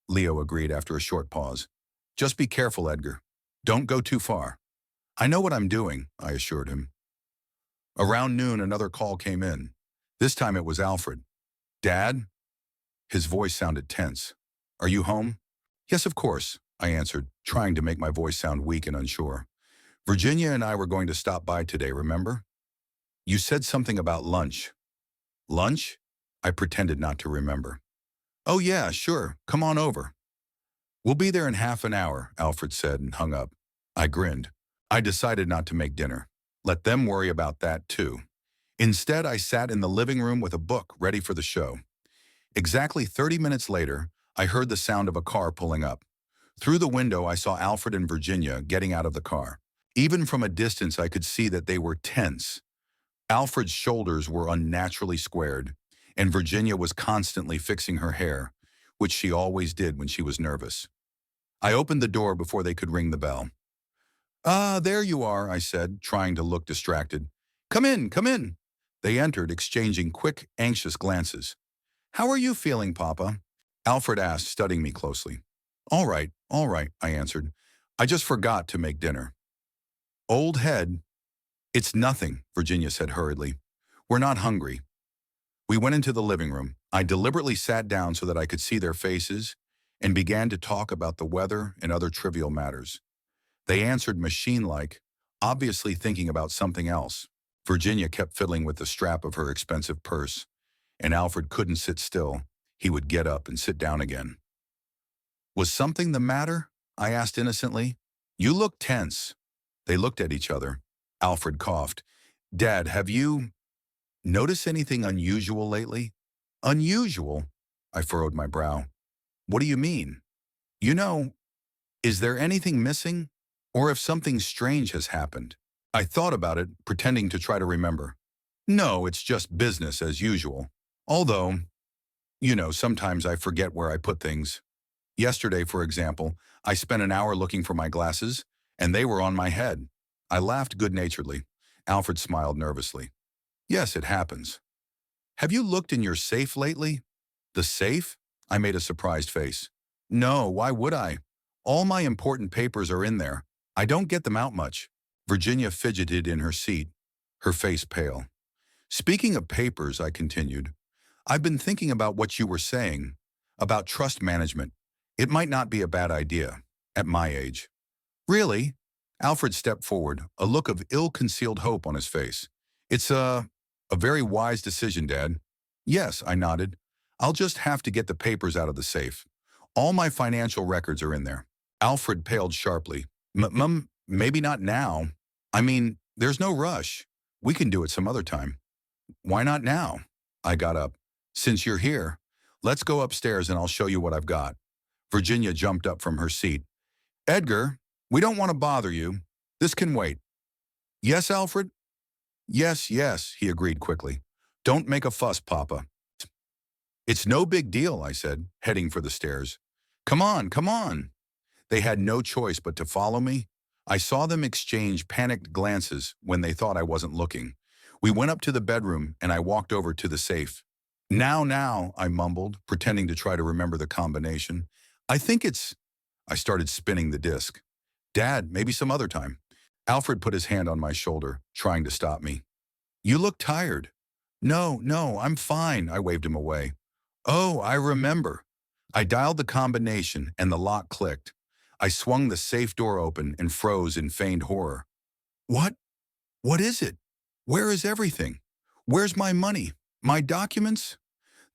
Leo agreed after a short pause. "Just be careful, Edgar. Don't go too far." "I know what I'm doing," I assured him. Around noon, another call came in. This time it was Alfred. "Dad?" His voice sounded tense. "Are you home?" "Yes, of course," I answered, trying to make my voice sound weak and unsure. "Virginia and I were going to stop by today, remember? You said something about lunch." "Lunch?" I pretended not to remember. "Oh yeah, sure. Come on over." "We'll be there in half an hour," Alfred said and hung up. I grinned. I decided not to make dinner. Let them worry about that too. Instead, I sat in the living room with a book ready for the show. Exactly 30 minutes later, I heard the sound of a car pulling up. Through the window, I saw Alfred and Virginia getting out of the car. Even from a distance, I could see that they were tense. Alfred's shoulders were unnaturally squared, and Virginia was constantly fixing her hair, which she always did when she was nervous. I opened the door before they could ring the bell. "Ah, there you are," I said, trying to look distracted. Come in, come in." They entered, exchanging quick, anxious glances. "How are you feeling, Papa?" Alfred asked, studying me closely. All right, I answered. "I just forgot to make dinner." "Old head." "It's nothing," Virginia said hurriedly. "We're not hungry." We went into the living room. I deliberately sat down so that I could see their faces and began to talk about the weather and other trivial matters. They answered machine-like, obviously thinking about something else. Virginia kept fiddling with the strap of her expensive purse, and Alfred couldn't sit still. He would get up and sit down again. "Was something the matter?" I asked innocently. "You look tense." They looked at each other. Alfred coughed. Dad, have you noticed anything unusual lately? Unusual? I furrowed my brow. What do you mean? You know, is there anything missing? Or if something strange has happened? I thought about it, pretending to try to remember. No, it's just business as usual. Although, sometimes I forget where I put things. Yesterday, for example, I spent an hour looking for my glasses, and they were on my head. I laughed good-naturedly. Alfred smiled nervously. Yes, it happens. Have you looked in your safe lately? The safe? I made a surprised face. No, why would I? All my important papers are in there. I don't get them out much. Virginia fidgeted in her seat, her face pale. Speaking of papers, I continued, I've been thinking about what you were saying, about trust management. It might not be a bad idea, at my age. Really? Alfred stepped forward, a look of ill-concealed hope on his face. It's a very wise decision, Dad. Yes, I nodded. I'll just have to get the papers out of the safe. All my financial records are in there. Alfred paled sharply. Mum, maybe not now. I mean, there's no rush. We can do it some other time. Why not now? I got up. Since you're here, let's go upstairs and I'll show you what I've got. Virginia jumped up from her seat. Edgar, we don't want to bother you. This can wait. Yes, Alfred? Yes, yes, he agreed quickly. Don't make a fuss, Papa. It's no big deal, I said, heading for the stairs. Come on, come on. They had no choice but to follow me. I saw them exchange panicked glances when they thought I wasn't looking. We went up to the bedroom and I walked over to the safe. Now, I mumbled, pretending to try to remember the combination. I think it's... I started spinning the disc. Dad, maybe some other time. Alfred put his hand on my shoulder, trying to stop me. You look tired. No, I'm fine, I waved him away. Oh, I remember. I dialed the combination and the lock clicked. I swung the safe door open and froze in feigned horror. What? What is it? Where is everything? Where's my money? My documents?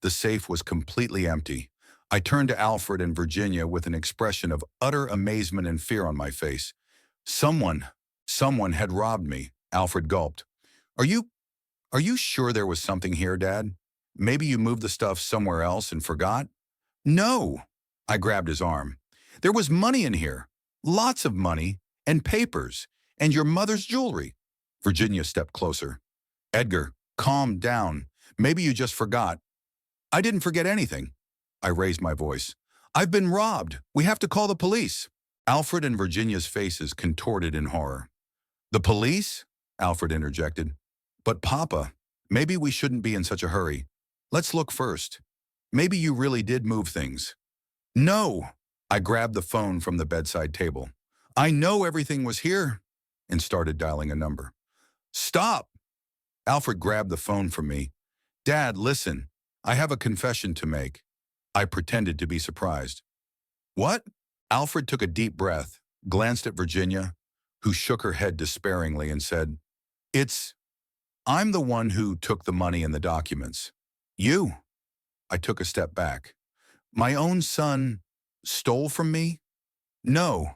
The safe was completely empty. I turned to Alfred and Virginia with an expression of utter amazement and fear on my face. Someone had robbed me, Alfred gulped. Are you sure there was something here, Dad? Maybe you moved the stuff somewhere else and forgot? No, I grabbed his arm. There was money in here, lots of money, and papers, and your mother's jewelry. Virginia stepped closer. Edgar, calm down. Maybe you just forgot. I didn't forget anything. I raised my voice. I've been robbed. We have to call the police. Alfred and Virginia's faces contorted in horror. The police? Alfred interjected. But Papa, maybe we shouldn't be in such a hurry. Let's look first. Maybe you really did move things. No! I grabbed the phone from the bedside table. I know everything was here, and started dialing a number. Stop! Alfred grabbed the phone from me. Dad, listen. I have a confession to make. I pretended to be surprised. What? Alfred took a deep breath, glanced at Virginia, who shook her head despairingly and said, I'm the one who took the money and the documents. You? I took a step back. My own son stole from me? No.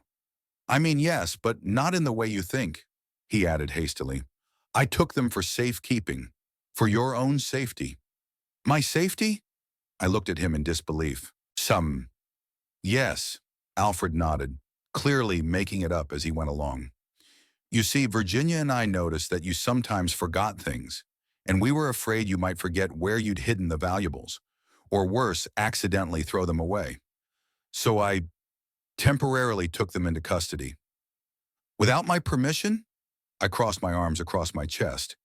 I mean, yes, but not in the way you think, he added hastily. I took them for safekeeping, for your own safety. My safety? I looked at him in disbelief. Yes, Alfred nodded, clearly making it up as he went along. You see, Virginia and I noticed that you sometimes forgot things, and we were afraid you might forget where you'd hidden the valuables, or worse, accidentally throw them away. So I temporarily took them into custody. Without my permission? I crossed my arms across my chest.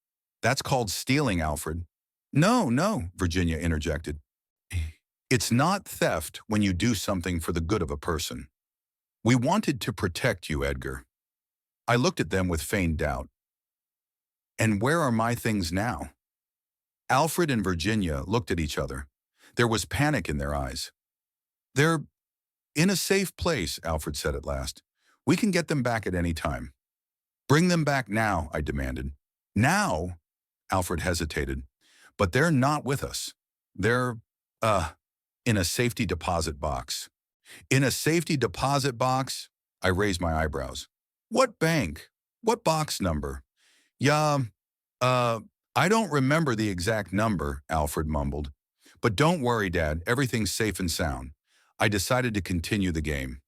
That's called stealing, Alfred. No, Virginia interjected. It's not theft when you do something for the good of a person. We wanted to protect you, Edgar. I looked at them with feigned doubt. And where are my things now? Alfred and Virginia looked at each other. There was panic in their eyes. They're in a safe place, Alfred said at last. We can get them back at any time. Bring them back now, I demanded. Now? Alfred hesitated. But they're not with us. They're, in a safety deposit box. In a safety deposit box? I raised my eyebrows. What bank? What box number? Yeah, Uh, I don't remember the exact number, Alfred mumbled. But don't worry, Dad, everything's safe and sound. I decided to continue the game.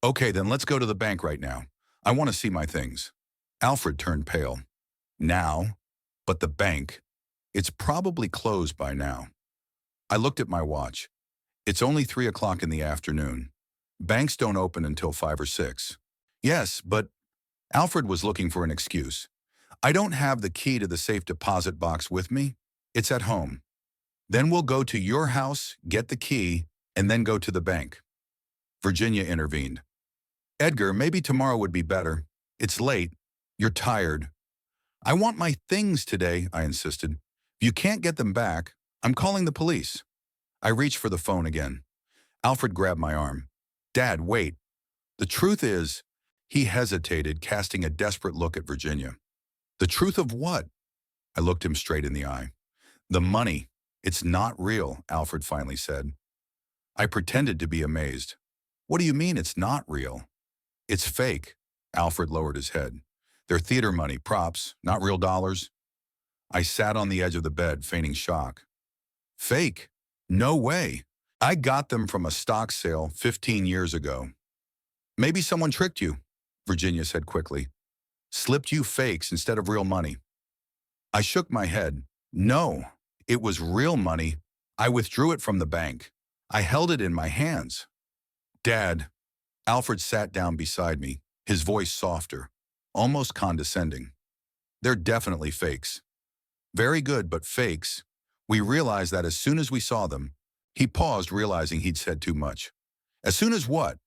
Okay, then let's go to the bank right now. I want to see my things. Alfred turned pale. Now? But the bank? It's probably closed by now. I looked at my watch. It's only 3 o'clock in the afternoon. Banks don't open until 5 or 6. Yes, but Alfred was looking for an excuse. I don't have the key to the safe deposit box with me. It's at home. Then we'll go to your house, get the key, and then go to the bank. Virginia intervened. Edgar, maybe tomorrow would be better. It's late. You're tired. I want my things today, I insisted. If you can't get them back, I'm calling the police. I reached for the phone again. Alfred grabbed my arm. Dad, wait. The truth is, he hesitated, casting a desperate look at Virginia. The truth of what? I looked him straight in the eye. The money. It's not real, Alfred finally said. I pretended to be amazed. What do you mean it's not real? It's fake. Alfred lowered his head. They're theater money, props, not real dollars. I sat on the edge of the bed, feigning shock. Fake? No way. I got them from a stock sale 15 years ago. Maybe someone tricked you, Virginia said quickly. Slipped you fakes instead of real money. I shook my head. No, it was real money. I withdrew it from the bank. I held it in my hands. Dad. Alfred sat down beside me, his voice softer, almost condescending. They're definitely fakes. Very good, but fakes. We realized that as soon as we saw them. He paused, realizing he'd said too much. As soon as what?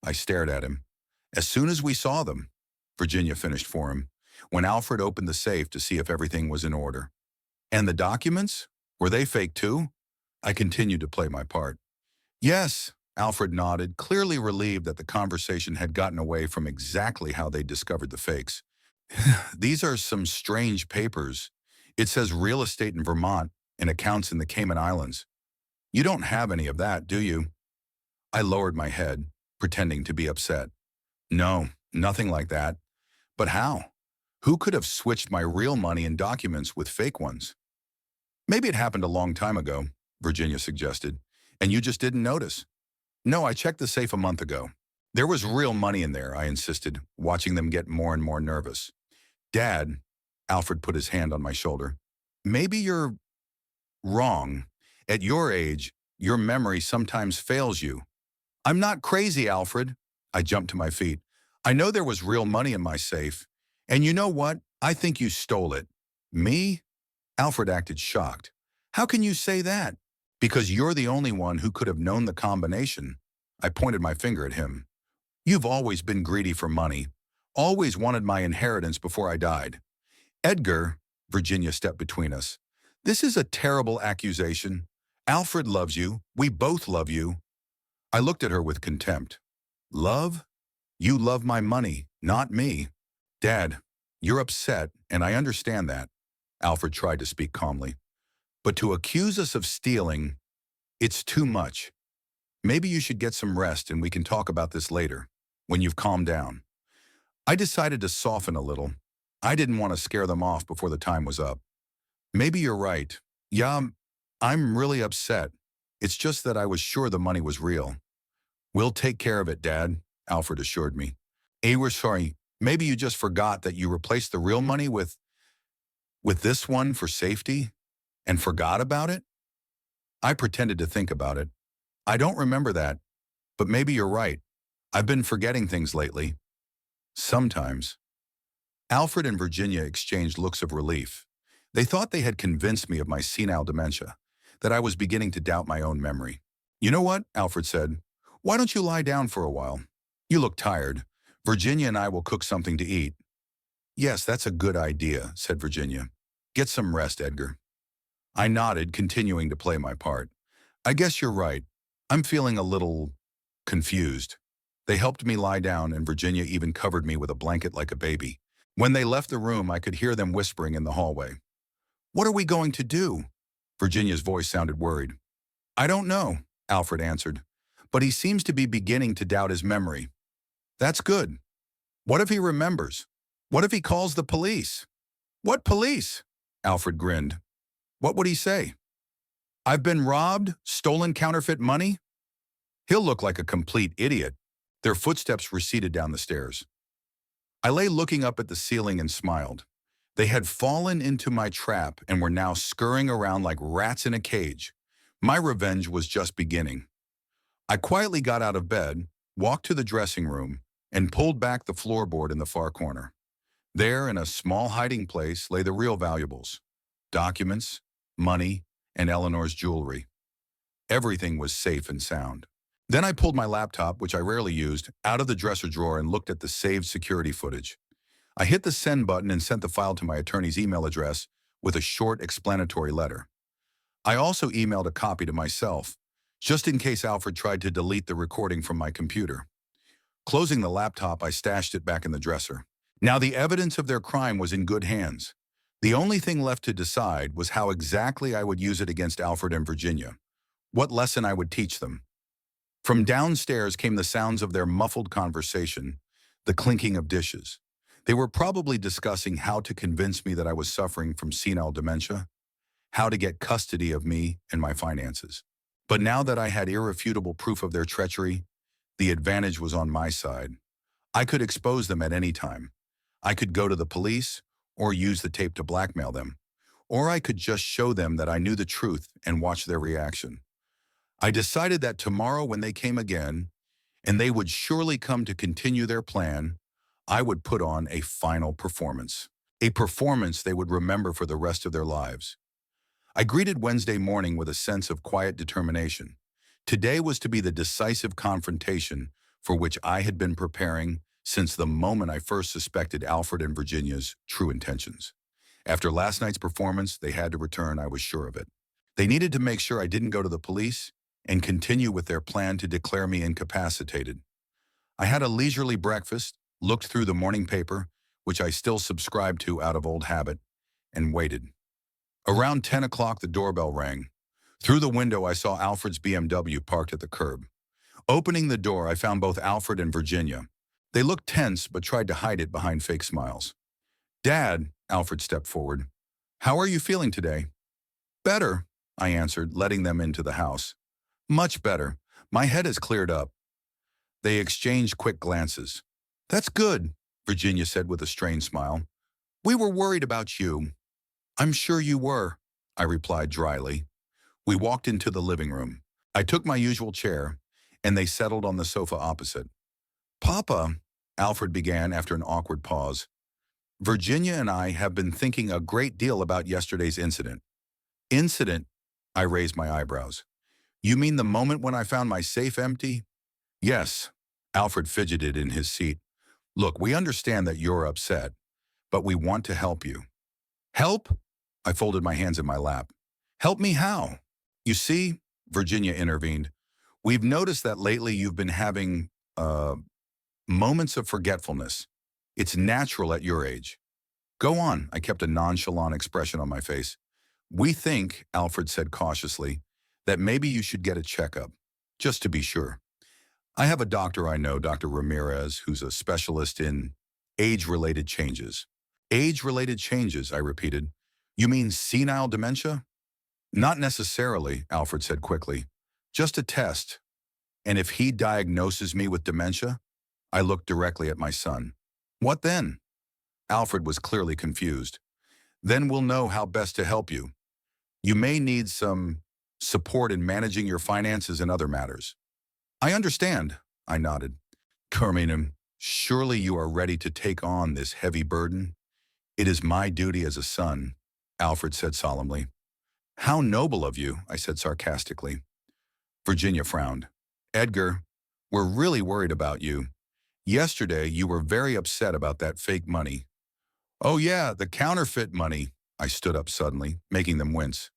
I stared at him. As soon as we saw them, Virginia finished for him, when Alfred opened the safe to see if everything was in order. And the documents? Were they fake too? I continued to play my part. Yes, Alfred nodded, clearly relieved that the conversation had gotten away from exactly how they discovered the fakes. These are some strange papers. It says real estate in Vermont and accounts in the Cayman Islands. You don't have any of that, do you? I lowered my head, pretending to be upset. No, nothing like that. But how? Who could have switched my real money and documents with fake ones? Maybe it happened a long time ago, Virginia suggested, and you just didn't notice. No, I checked the safe a month ago. There was real money in there, I insisted, watching them get more and more nervous. Dad, Alfred put his hand on my shoulder, maybe you're wrong. At your age, your memory sometimes fails you. I'm not crazy, Alfred. I jumped to my feet. I know there was real money in my safe. And you know what? I think you stole it. Me? Alfred acted shocked. How can you say that? Because you're the only one who could have known the combination. I pointed my finger at him. You've always been greedy for money. Always wanted my inheritance before I died. Edgar, Virginia stepped between us. This is a terrible accusation. Alfred loves you. We both love you. I looked at her with contempt. Love? You love my money, not me. Dad, you're upset, and I understand that. Alfred tried to speak calmly. But to accuse us of stealing, it's too much. Maybe you should get some rest and we can talk about this later, when you've calmed down. I decided to soften a little. I didn't want to scare them off before the time was up. Maybe you're right. Yeah, I'm really upset. It's just that I was sure the money was real. We'll take care of it, Dad, Alfred assured me. We're sorry. Maybe you just forgot that you replaced the real money with this one for safety and forgot about it? I pretended to think about it. I don't remember that, but maybe you're right. I've been forgetting things lately. Sometimes. Alfred and Virginia exchanged looks of relief. They thought they had convinced me of my senile dementia, that I was beginning to doubt my own memory. You know what? Alfred said. Why don't you lie down for a while? You look tired. Virginia and I will cook something to eat. Yes, that's a good idea, said Virginia. Get some rest, Edgar. I nodded, continuing to play my part. I guess you're right. I'm feeling a little confused. They helped me lie down, and Virginia even covered me with a blanket like a baby. When they left the room, I could hear them whispering in the hallway. What are we going to do? Virginia's voice sounded worried. I don't know, Alfred answered, but he seems to be beginning to doubt his memory. That's good. What if he remembers? What if he calls the police? What police? Alfred grinned. What would he say? I've been robbed, stolen counterfeit money? He'll look like a complete idiot. Their footsteps receded down the stairs. I lay looking up at the ceiling and smiled. They had fallen into my trap and were now scurrying around like rats in a cage. My revenge was just beginning. I quietly got out of bed, walked to the dressing room, and pulled back the floorboard in the far corner. There, in a small hiding place, lay the real valuables: documents, money, and Eleanor's jewelry. Everything was safe and sound. Then I pulled my laptop, which I rarely used, out of the dresser drawer and looked at the saved security footage. I hit the send button and sent the file to my attorney's email address with a short explanatory letter. I also emailed a copy to myself, just in case Alfred tried to delete the recording from my computer. Closing the laptop, I stashed it back in the dresser. Now the evidence of their crime was in good hands. The only thing left to decide was how exactly I would use it against Alfred and Virginia, what lesson I would teach them. From downstairs came the sounds of their muffled conversation, the clinking of dishes. They were probably discussing how to convince me that I was suffering from senile dementia, how to get custody of me and my finances. But now that I had irrefutable proof of their treachery, the advantage was on my side. I could expose them at any time. I could go to the police or use the tape to blackmail them, or I could just show them that I knew the truth and watch their reaction. I decided that tomorrow when they came again, and they would surely come to continue their plan, I would put on a final performance. A performance they would remember for the rest of their lives. I greeted Wednesday morning with a sense of quiet determination. Today was to be the decisive confrontation for which I had been preparing since the moment I first suspected Alfred and Virginia's true intentions. After last night's performance, they had to return, I was sure of it. They needed to make sure I didn't go to the police and continue with their plan to declare me incapacitated. I had a leisurely breakfast, looked through the morning paper, which I still subscribed to out of old habit, and waited. Around 10 o'clock, the doorbell rang. Through the window, I saw Alfred's BMW parked at the curb. Opening the door, I found both Alfred and Virginia. They looked tense, but tried to hide it behind fake smiles. Dad, Alfred stepped forward. How are you feeling today? Better, I answered, letting them into the house. Much better. My head has cleared up. They exchanged quick glances. That's good, Virginia said with a strained smile. We were worried about you. I'm sure you were, I replied dryly. We walked into the living room. I took my usual chair, and they settled on the sofa opposite. Papa, Alfred began after an awkward pause, Virginia and I have been thinking a great deal about yesterday's incident. Incident? I raised my eyebrows. You mean the moment when I found my safe empty? Yes, Alfred fidgeted in his seat. Look, we understand that you're upset, but we want to help you. Help? I folded my hands in my lap. Help me how? You see, Virginia intervened, we've noticed that lately you've been having, moments of forgetfulness. It's natural at your age. Go on, I kept a nonchalant expression on my face. We think, Alfred said cautiously, that maybe you should get a checkup, just to be sure. I have a doctor I know, Dr. Ramirez, who's a specialist in age-related changes. Age-related changes, I repeated. You mean senile dementia? Not necessarily, Alfred said quickly. Just a test. And if he diagnoses me with dementia? I looked directly at my son. What then? Alfred was clearly confused. Then we'll know how best to help you. You may need some support in managing your finances and other matters. I understand, I nodded. Carmina, surely you are ready to take on this heavy burden? It is my duty as a son, Alfred said solemnly. How noble of you, I said sarcastically. Virginia frowned. Edgar, we're really worried about you. Yesterday, you were very upset about that fake money. Oh yeah, the counterfeit money, I stood up suddenly, making them wince.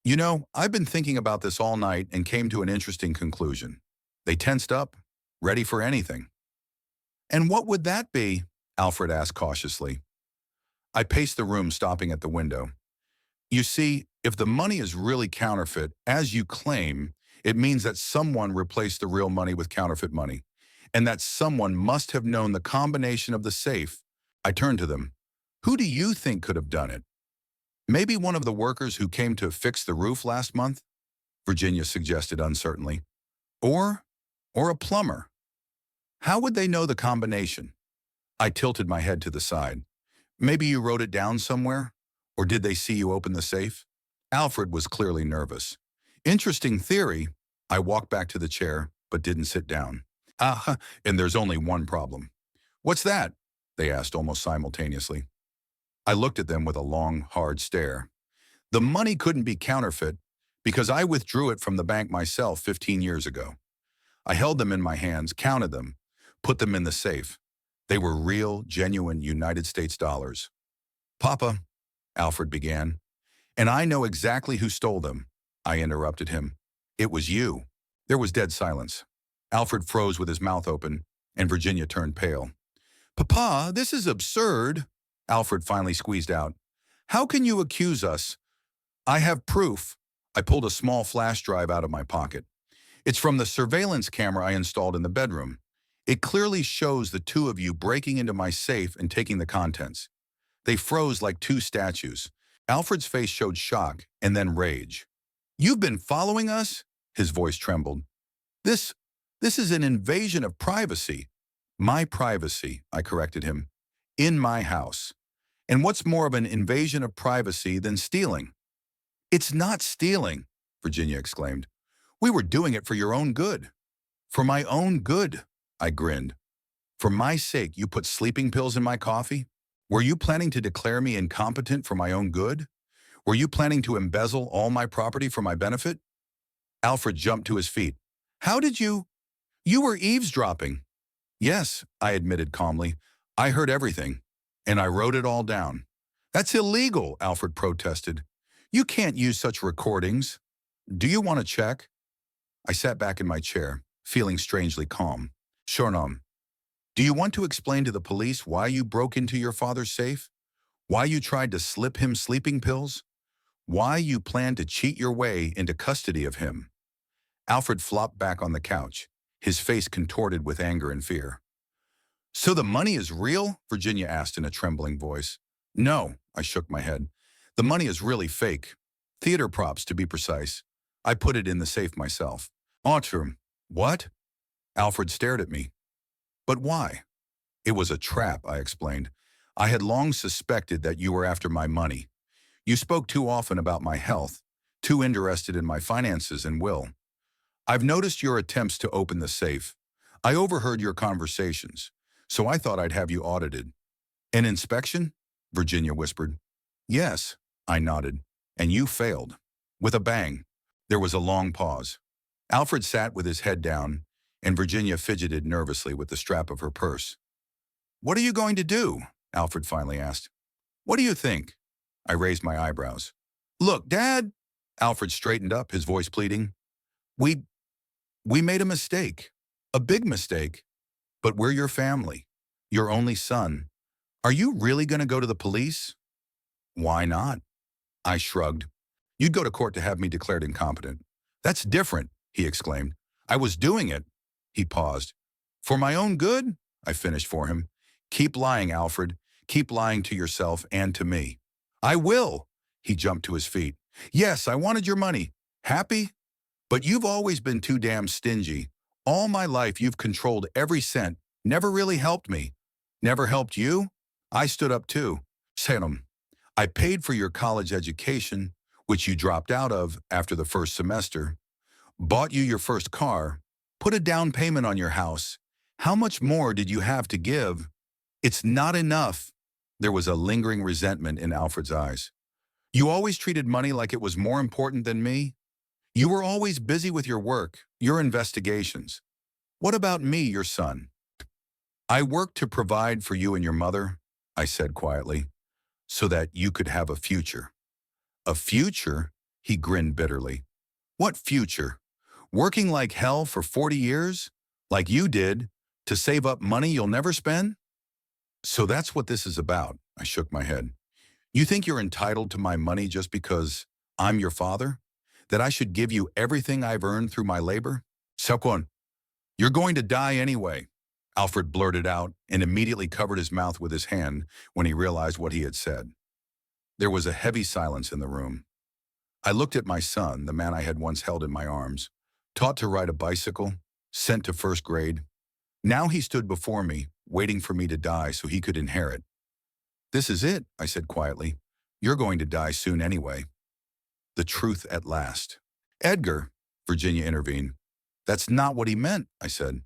You know, I've been thinking about this all night and came to an interesting conclusion. They tensed up, ready for anything. And what would that be? Alfred asked cautiously. I paced the room, stopping at the window. You see, if the money is really counterfeit, as you claim, it means that someone replaced the real money with counterfeit money, and that someone must have known the combination of the safe. I turned to them. Who do you think could have done it? Maybe one of the workers who came to fix the roof last month? Virginia suggested uncertainly. Or, or a plumber. How would they know the combination? I tilted my head to the side. Maybe you wrote it down somewhere? Or did they see you open the safe? Alfred was clearly nervous. Interesting theory. I walked back to the chair, but didn't sit down. And there's only one problem. What's that? They asked almost simultaneously. I looked at them with a long, hard stare. The money couldn't be counterfeit because I withdrew it from the bank myself 15 years ago. I held them in my hands, counted them, put them in the safe. They were real, genuine United States dollars. Papa, Alfred began, and I know exactly who stole them. I interrupted him. It was you. There was dead silence. Alfred froze with his mouth open, and Virginia turned pale. Papa, this is absurd, Alfred finally squeezed out. How can you accuse us? I have proof. I pulled a small flash drive out of my pocket. It's from the surveillance camera I installed in the bedroom. It clearly shows the two of you breaking into my safe and taking the contents. They froze like two statues. Alfred's face showed shock and then rage. You've been following us? His voice trembled. This is an invasion of privacy. My privacy, I corrected him. In my house. And what's more of an invasion of privacy than stealing? It's not stealing, Virginia exclaimed. We were doing it for your own good. For my own good, I grinned. For my sake, you put sleeping pills in my coffee? Were you planning to declare me incompetent for my own good? Were you planning to embezzle all my property for my benefit? Alfred jumped to his feet. How did you? You were eavesdropping. Yes, I admitted calmly. I heard everything, and I wrote it all down. That's illegal, Alfred protested. You can't use such recordings. Do you want to check? I sat back in my chair, feeling strangely calm. Shornam, do you want to explain to the police why you broke into your father's safe? Why you tried to slip him sleeping pills? Why you planned to cheat your way into custody of him? Alfred flopped back on the couch, his face contorted with anger and fear. So the money is real? Virginia asked in a trembling voice. No, I shook my head. The money is really fake. Theater props, to be precise. I put it in the safe myself. Autumn. What? Alfred stared at me. But why? It was a trap, I explained. I had long suspected that you were after my money. You spoke too often about my health, too interested in my finances and will. I've noticed your attempts to open the safe. I overheard your conversations, so I thought I'd have you audited. An inspection? Virginia whispered. Yes, I nodded, and you failed. With a bang. There was a long pause. Alfred sat with his head down, and Virginia fidgeted nervously with the strap of her purse. What are you going to do? Alfred finally asked. What do you think? I raised my eyebrows. Look, Dad, Alfred straightened up, his voice pleading. We made a mistake, a big mistake, but we're your family, your only son. Are you really going to go to the police? Why not? I shrugged. You'd go to court to have me declared incompetent. That's different, he exclaimed. I was doing it. He paused. For my own good? I finished for him. Keep lying, Alfred. Keep lying to yourself and to me. I will. He jumped to his feet. Yes, I wanted your money. Happy? But you've always been too damn stingy. All my life you've controlled every cent. Never really helped me. Never helped you? I stood up too. Salem, I paid for your college education, which you dropped out of after the first semester. Bought you your first car. Put a down payment on your house. How much more did you have to give? It's not enough. There was a lingering resentment in Alfred's eyes. You always treated money like it was more important than me. You were always busy with your work, your investigations. What about me, your son? I worked to provide for you and your mother, I said quietly, so that you could have a future. A future? He grinned bitterly. What future? Working like hell for 40 years? Like you did, to save up money you'll never spend? So that's what this is about, I shook my head. You think you're entitled to my money just because I'm your father? That I should give you everything I've earned through my labor? Sekwan, you're going to die anyway. Alfred blurted out and immediately covered his mouth with his hand when he realized what he had said. There was a heavy silence in the room. I looked at my son, the man I had once held in my arms, taught to ride a bicycle, sent to first grade. Now he stood before me, waiting for me to die so he could inherit. "This is it," I said quietly. "You're going to die soon anyway." The truth at last. "Edgar," Virginia intervened. "That's not what he meant," I said.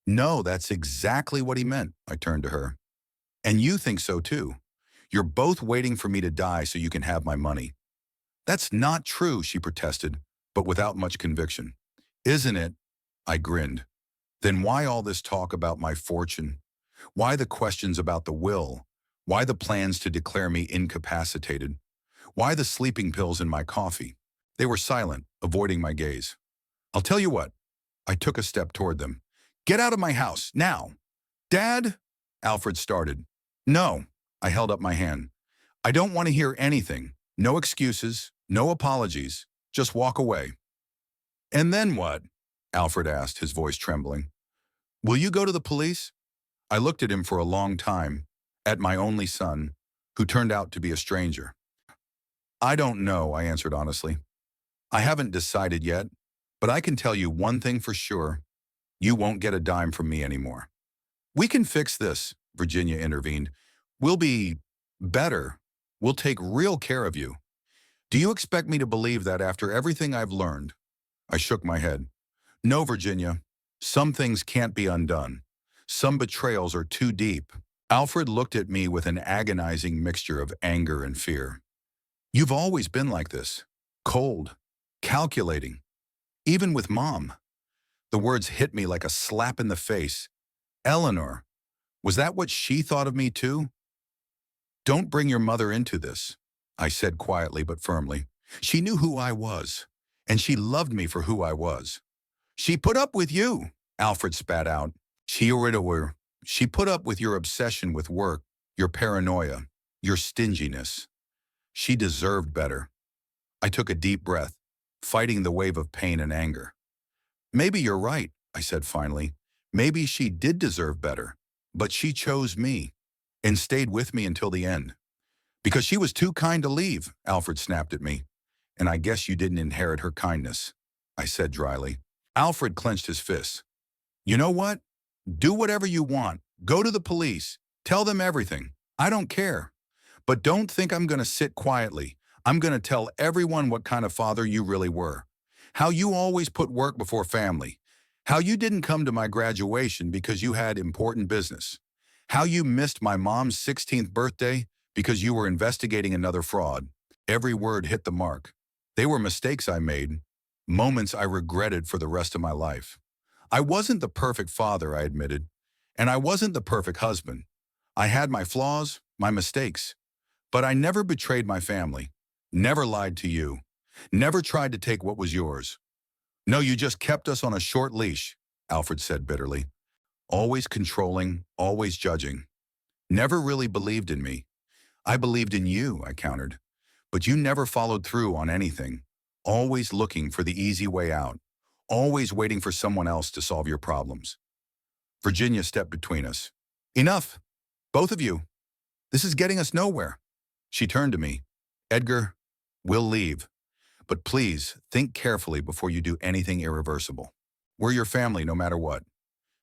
"No, that's exactly what he meant," I turned to her. "And you think so too. You're both waiting for me to die so you can have my money." "That's not true," she protested, but without much conviction. "Isn't it?" I grinned. "Then why all this talk about my fortune? Why the questions about the will? Why the plans to declare me incapacitated? Why the sleeping pills in my coffee?" They were silent, avoiding my gaze. "I'll tell you what." I took a step toward them. "Get out of my house, now." "Dad?" Alfred started. "No." I held up my hand. "I don't want to hear anything. No excuses, no apologies. Just walk away." "And then what?" Alfred asked, his voice trembling. "Will you go to the police?" I looked at him for a long time, at my only son, who turned out to be a stranger. "I don't know," I answered honestly. "I haven't decided yet, but I can tell you one thing for sure. You won't get a dime from me anymore." "We can fix this," Virginia intervened. "We'll be better. We'll take real care of you." "Do you expect me to believe that after everything I've learned?" I shook my head. "No, Virginia. Some things can't be undone. Some betrayals are too deep." Alfred looked at me with an agonizing mixture of anger and fear. "You've always been like this. Cold. Calculating. Even with Mom." The words hit me like a slap in the face. Eleanor. Was that what she thought of me too? "Don't bring your mother into this," I said quietly but firmly. "She knew who I was, and she loved me for who I was." "She put up with you," Alfred spat out. She put up with your obsession with work, your paranoia, your stinginess. She deserved better." I took a deep breath, fighting the wave of pain and anger. "Maybe you're right," I said finally. "Maybe she did deserve better, but she chose me and stayed with me until the end." "Because she was too kind to leave," Alfred snapped at me. "And I guess you didn't inherit her kindness," I said dryly. Alfred clenched his fists. "You know what? Do whatever you want. Go to the police. Tell them everything. I don't care. But don't think I'm going to sit quietly. I'm going to tell everyone what kind of father you really were. How you always put work before family. How you didn't come to my graduation because you had important business. How you missed my mom's 16th birthday because you were investigating another fraud." Every word hit the mark. They were mistakes I made, moments I regretted for the rest of my life. I wasn't the perfect father, I admitted, and I wasn't the perfect husband. I had my flaws, my mistakes, but I never betrayed my family, never lied to you, never tried to take what was yours. "No, you just kept us on a short leash," Alfred said bitterly. "Always controlling, always judging. Never really believed in me." "I believed in you," I countered. "But you never followed through on anything. Always looking for the easy way out. Always waiting for someone else to solve your problems." Virginia stepped between us. "Enough, both of you. This is getting us nowhere." She turned to me. "Edgar, we'll leave. But please, think carefully before you do anything irreversible. We're your family no matter what."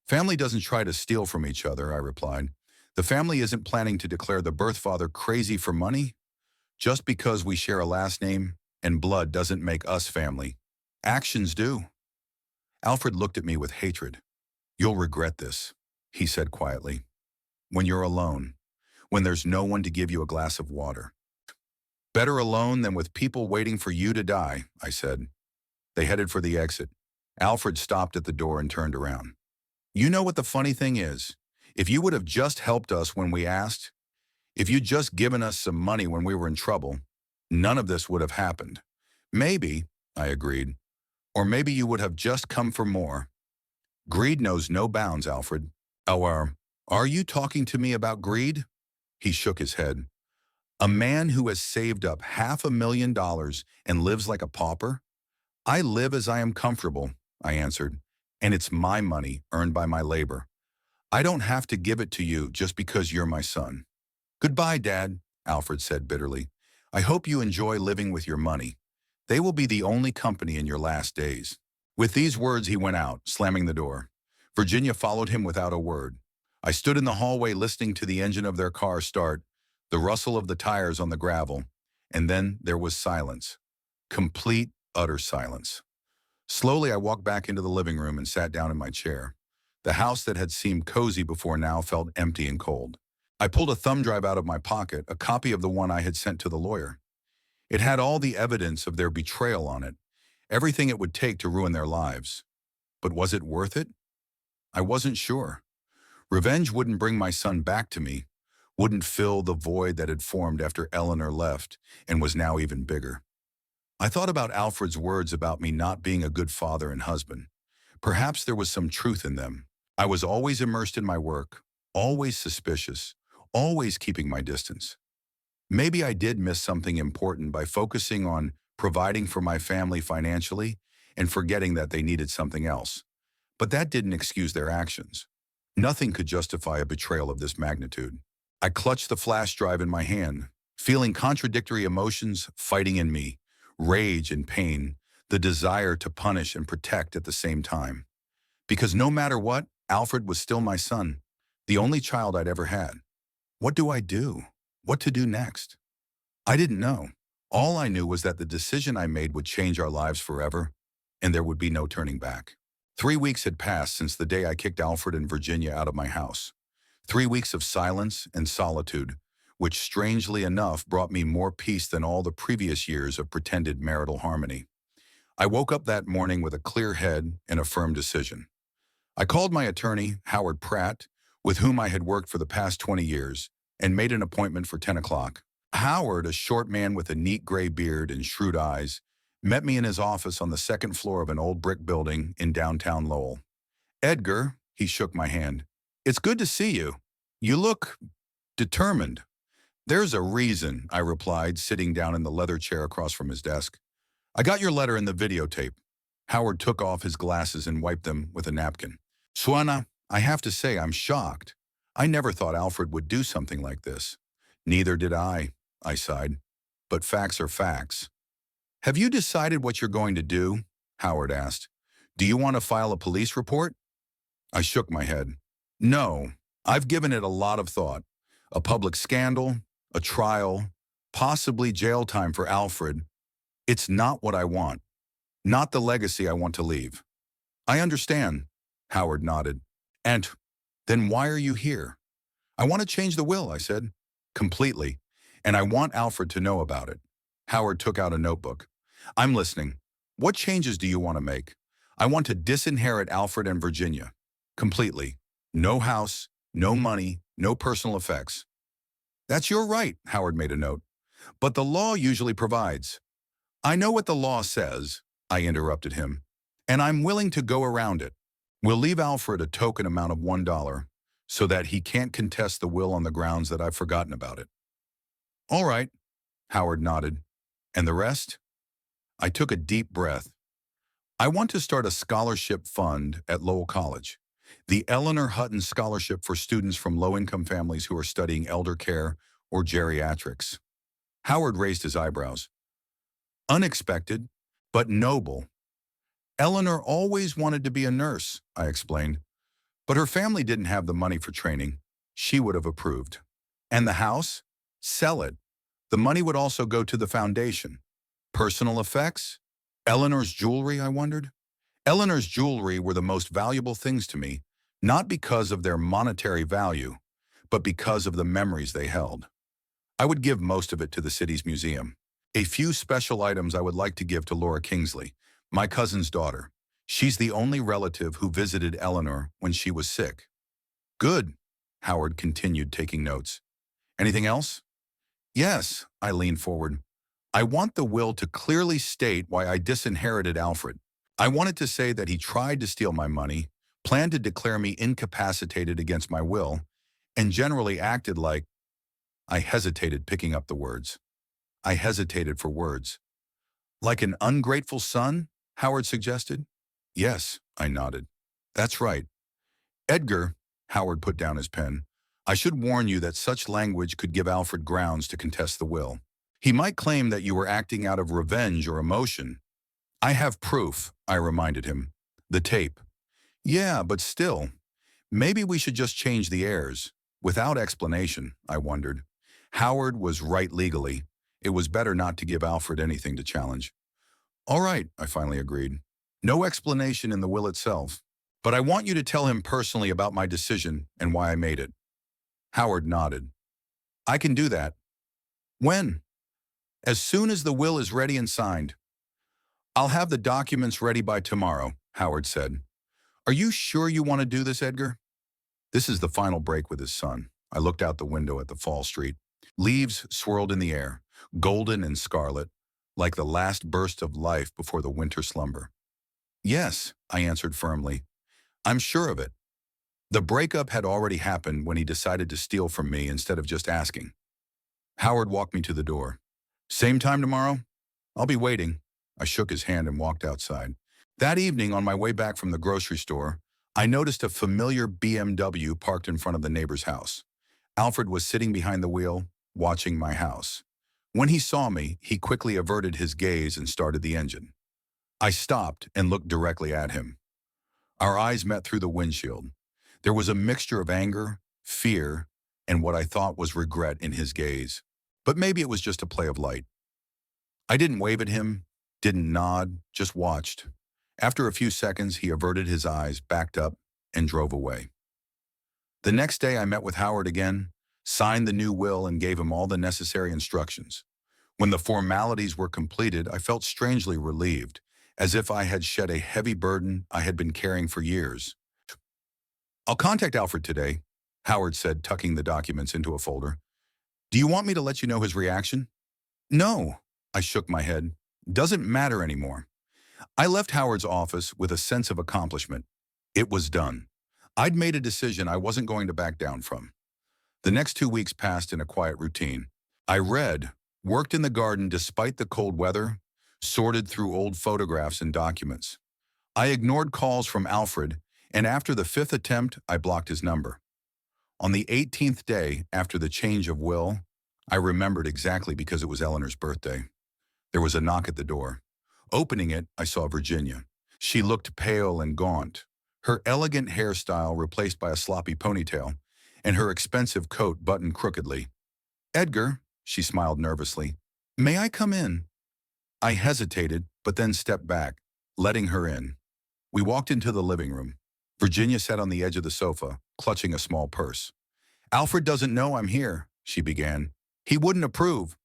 "Family doesn't try to steal from each other," I replied. "The family isn't planning to declare the birth father crazy for money. Just because we share a last name and blood doesn't make us family. Actions do." Alfred looked at me with hatred. "You'll regret this," he said quietly. "When you're alone, when there's no one to give you a glass of water." "Better alone than with people waiting for you to die," I said. They headed for the exit. Alfred stopped at the door and turned around. "You know what the funny thing is? If you would have just helped us when we asked, if you'd just given us some money when we were in trouble, none of this would have happened." "Maybe," I agreed. "Or maybe you would have just come for more." "Greed knows no bounds, Alfred." "Oh, are you talking to me about greed?" He shook his head. "A man who has saved up $500,000 and lives like a pauper? I live as I am comfortable," I answered, "and it's my money earned by my labor. I don't have to give it to you just because you're my son. Goodbye, Dad, Alfred said bitterly. I hope you enjoy living with your money. They will be the only company in your last days. With these words, he went out, slamming the door. Virginia followed him without a word. I stood in the hallway listening to the engine of their car start, the rustle of the tires on the gravel, and then there was silence. Complete, utter silence. Slowly, I walked back into the living room and sat down in my chair. The house that had seemed cozy before now felt empty and cold. I pulled a thumb drive out of my pocket, a copy of the one I had sent to the lawyer. It had all the evidence of their betrayal on it, everything it would take to ruin their lives. But was it worth it? I wasn't sure. Revenge wouldn't bring my son back to me, wouldn't fill the void that had formed after Eleanor left and was now even bigger. I thought about Alfred's words about me not being a good father and husband. Perhaps there was some truth in them. I was always immersed in my work, always suspicious, always keeping my distance. Maybe I did miss something important by focusing on providing for my family financially and forgetting that they needed something else. But that didn't excuse their actions. Nothing could justify a betrayal of this magnitude. I clutched the flash drive in my hand, feeling contradictory emotions fighting in me, rage and pain, the desire to punish and protect at the same time. Because no matter what, Alfred was still my son, the only child I'd ever had. What do I do? What to do next? I didn't know. All I knew was that the decision I made would change our lives forever, and there would be no turning back. 3 weeks had passed since the day I kicked Alfred and Virginia out of my house. 3 weeks of silence and solitude, which strangely enough brought me more peace than all the previous years of pretended marital harmony. I woke up that morning with a clear head and a firm decision. I called my attorney, Howard Pratt, with whom I had worked for the past 20 years, and made an appointment for 10 o'clock. Howard, a short man with a neat gray beard and shrewd eyes, met me in his office on the second floor of an old brick building in downtown Lowell. Edgar, he shook my hand. It's good to see you. You look determined. There's a reason, I replied, sitting down in the leather chair across from his desk. I got your letter in the videotape. Howard took off his glasses and wiped them with a napkin. Suana, I have to say I'm shocked. I never thought Alfred would do something like this. Neither did I sighed. But facts are facts. Have you decided what you're going to do? Howard asked. Do you want to file a police report? I shook my head. No, I've given it a lot of thought. A public scandal, a trial, possibly jail time for Alfred. It's not what I want. Not the legacy I want to leave. I understand, Howard nodded. And then why are you here? I want to change the will, I said. Completely. And I want Alfred to know about it. Howard took out a notebook. I'm listening. What changes do you want to make? I want to disinherit Alfred and Virginia. Completely. No house, no money, no personal effects. That's your right, Howard made a note. But the law usually provides. I know what the law says, I interrupted him, and I'm willing to go around it. We'll leave Alfred a token amount of $1 so that he can't contest the will on the grounds that I've forgotten about it. All right, Howard nodded. And the rest? I took a deep breath. I want to start a scholarship fund at Lowell College, the Eleanor Hutton Scholarship for students from low-income families who are studying elder care or geriatrics. Howard raised his eyebrows. Unexpected, but noble. Eleanor always wanted to be a nurse, I explained, but her family didn't have the money for training. She would have approved. And the house? Sell it. The money would also go to the foundation. Personal effects? Eleanor's jewelry, I wondered. Eleanor's jewelry were the most valuable things to me, not because of their monetary value, but because of the memories they held. I would give most of it to the city's museum. A few special items I would like to give to Laura Kingsley, my cousin's daughter. She's the only relative who visited Eleanor when she was sick. Good, Howard continued, taking notes. Anything else? Yes, I leaned forward. I want the will to clearly state why I disinherited Alfred. I wanted to say that he tried to steal my money, planned to declare me incapacitated against my will, and generally acted like... I hesitated picking up the words. I hesitated for words. Like an ungrateful son? Howard suggested. Yes, I nodded. That's right. Edgar, Howard put down his pen. I should warn you that such language could give Alfred grounds to contest the will. He might claim that you were acting out of revenge or emotion. I have proof, I reminded him. The tape. Yeah, but still, maybe we should just change the heirs. Without explanation, I wondered. Howard was right legally. It was better not to give Alfred anything to challenge. All right, I finally agreed. No explanation in the will itself, but I want you to tell him personally about my decision and why I made it. Howard nodded. I can do that. When? As soon as the will is ready and signed. I'll have the documents ready by tomorrow, Howard said. Are you sure you want to do this, Edgar? This is the final break with his son. I looked out the window at the fall street. Leaves swirled in the air, golden and scarlet, like the last burst of life before the winter slumber. Yes, I answered firmly. I'm sure of it. The breakup had already happened when he decided to steal from me instead of just asking. Howard walked me to the door. Same time tomorrow? I'll be waiting. I shook his hand and walked outside. That evening, on my way back from the grocery store, I noticed a familiar BMW parked in front of the neighbor's house. Alfred was sitting behind the wheel, watching my house. When he saw me, he quickly averted his gaze and started the engine. I stopped and looked directly at him. Our eyes met through the windshield. There was a mixture of anger, fear, and what I thought was regret in his gaze. But maybe it was just a play of light. I didn't wave at him, didn't nod, just watched. After a few seconds, he averted his eyes, backed up, and drove away. The next day, I met with Howard again, signed the new will, and gave him all the necessary instructions. When the formalities were completed, I felt strangely relieved, as if I had shed a heavy burden I had been carrying for years. I'll contact Alfred today, Howard said, tucking the documents into a folder. Do you want me to let you know his reaction? No, I shook my head. Doesn't matter anymore. I left Howard's office with a sense of accomplishment. It was done. I'd made a decision I wasn't going to back down from. The next 2 weeks passed in a quiet routine. I read, worked in the garden despite the cold weather, sorted through old photographs and documents. I ignored calls from Alfred, and after the 5th attempt, I blocked his number. On the 18th day after the change of will, I remembered exactly because it was Eleanor's birthday. There was a knock at the door. Opening it, I saw Virginia. She looked pale and gaunt, her elegant hairstyle replaced by a sloppy ponytail, and her expensive coat buttoned crookedly. Edgar, she smiled nervously. May I come in? I hesitated, but then stepped back, letting her in. We walked into the living room. Virginia sat on the edge of the sofa, clutching a small purse. Alfred doesn't know I'm here, she began. He wouldn't approve.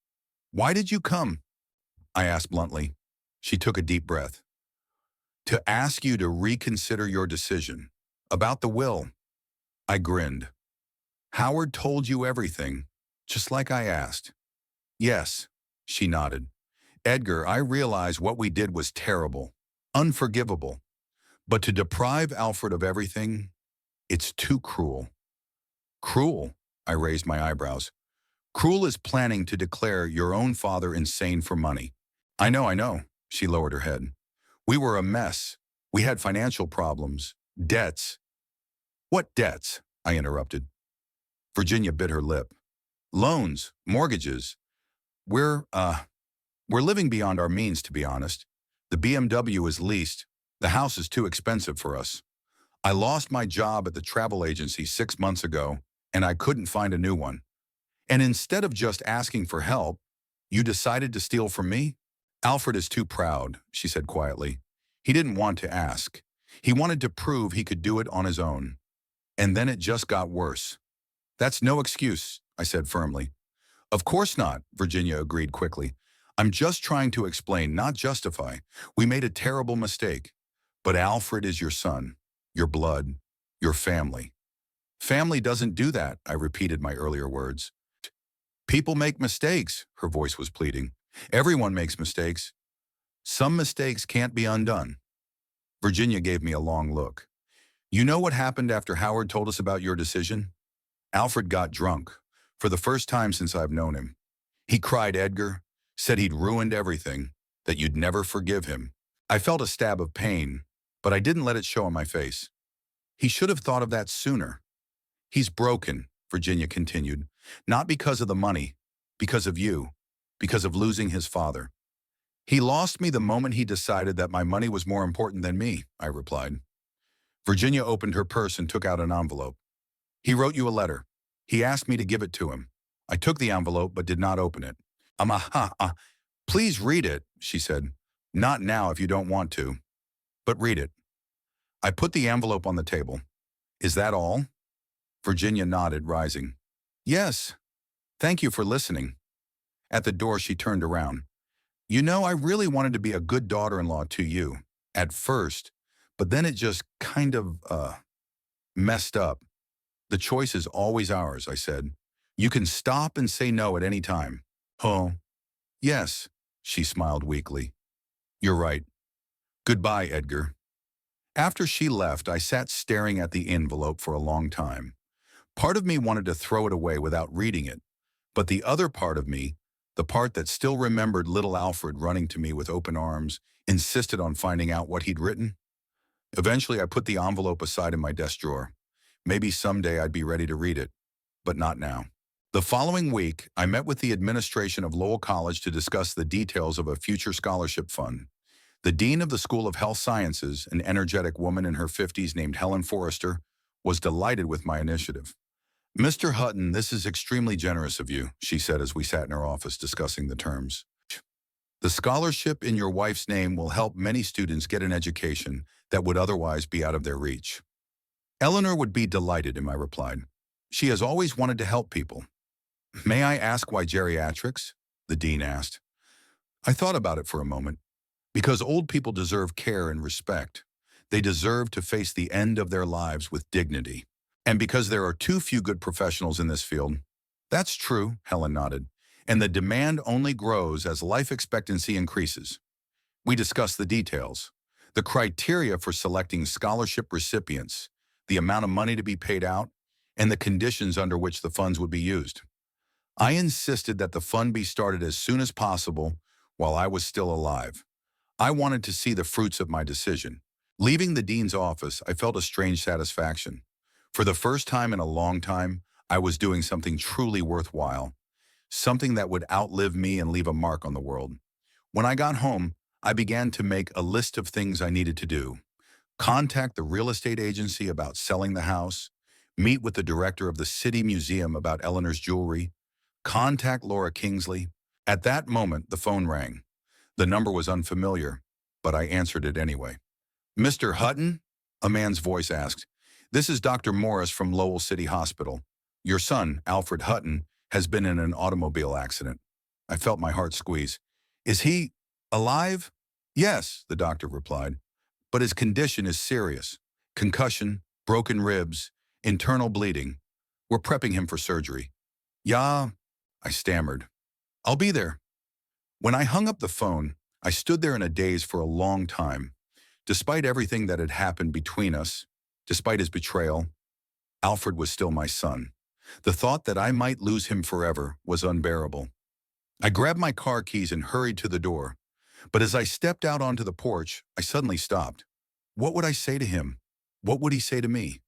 Why did you come? I asked bluntly. She took a deep breath. To ask you to reconsider your decision. About the will. I grinned. Howard told you everything, just like I asked. Yes, she nodded. Edgar, I realize what we did was terrible, unforgivable. But to deprive Alfred of everything, it's too cruel. Cruel? I raised my eyebrows. Cruel is planning to declare your own father insane for money. I know, she lowered her head. We were a mess. We had financial problems, debts. What debts? I interrupted. Virginia bit her lip. Loans, mortgages. We're living beyond our means, to be honest. The BMW is leased. The house is too expensive for us. I lost my job at the travel agency 6 months ago, and I couldn't find a new one. And instead of just asking for help, you decided to steal from me? Alfred is too proud, she said quietly. He didn't want to ask. He wanted to prove he could do it on his own. And then it just got worse. That's no excuse, I said firmly. Of course not, Virginia agreed quickly. I'm just trying to explain, not justify. We made a terrible mistake. But Alfred is your son, your blood, your family. Family doesn't do that, I repeated my earlier words. People make mistakes, her voice was pleading. Everyone makes mistakes. Some mistakes can't be undone. Virginia gave me a long look. You know what happened after Howard told us about your decision? Alfred got drunk, for the first time since I've known him. He cried Edgar, said he'd ruined everything, that you'd never forgive him. I felt a stab of pain, but I didn't let it show on my face. He should have thought of that sooner. He's broken, Virginia continued, not because of the money, because of you, because of losing his father. He lost me the moment he decided that my money was more important than me, I replied. Virginia opened her purse and took out an envelope. He wrote you a letter. He asked me to give it to him. I took the envelope but did not open it. Please read it, she said. Not now if you don't want to, but read it. I put the envelope on the table. Is that all? Virginia nodded, rising. Yes. Thank you for listening. At the door, she turned around. You know, I really wanted to be a good daughter-in-law to you, at first, but then it just kind of, messed up. The choice is always ours, I said. You can stop and say no at any time. Oh, yes, she smiled weakly. You're right. Goodbye, Edgar. After she left, I sat staring at the envelope for a long time. Part of me wanted to throw it away without reading it, but the other part of me, the part that still remembered little Alfred running to me with open arms, insisted on finding out what he'd written. Eventually, I put the envelope aside in my desk drawer. Maybe someday I'd be ready to read it, but not now. The following week, I met with the administration of Lowell College to discuss the details of a future scholarship fund. The dean of the School of Health Sciences, an energetic woman in her 50s named Helen Forrester, was delighted with my initiative. Mr. Hutton, this is extremely generous of you, she said as we sat in her office discussing the terms. The scholarship in your wife's name will help many students get an education that would otherwise be out of their reach. Eleanor would be delighted, I replied. She has always wanted to help people. May I ask why geriatrics? The dean asked. I thought about it for a moment. Because old people deserve care and respect. They deserve to face the end of their lives with dignity. And because there are too few good professionals in this field. That's true, Helen nodded. And the demand only grows as life expectancy increases. We discussed the details, the criteria for selecting scholarship recipients, the amount of money to be paid out, and the conditions under which the funds would be used. I insisted that the fund be started as soon as possible while I was still alive. I wanted to see the fruits of my decision. Leaving the dean's office, I felt a strange satisfaction. For the first time in a long time, I was doing something truly worthwhile, something that would outlive me and leave a mark on the world. When I got home, I began to make a list of things I needed to do. Contact the real estate agency about selling the house, meet with the director of the City Museum about Eleanor's jewelry, contact Laura Kingsley. At that moment, the phone rang. The number was unfamiliar, but I answered it anyway. Mr. Hutton? A man's voice asked. This is Dr. Morris from Lowell City Hospital. Your son, Alfred Hutton, has been in an automobile accident. I felt my heart squeeze. Is he alive? Yes, the doctor replied, but his condition is serious. Concussion, broken ribs, internal bleeding. We're prepping him for surgery. Yeah, I stammered. I'll be there. When I hung up the phone, I stood there in a daze for a long time. Despite everything that had happened between us, despite his betrayal, Alfred was still my son. The thought that I might lose him forever was unbearable. I grabbed my car keys and hurried to the door. But as I stepped out onto the porch, I suddenly stopped. What would I say to him? What would he say to me?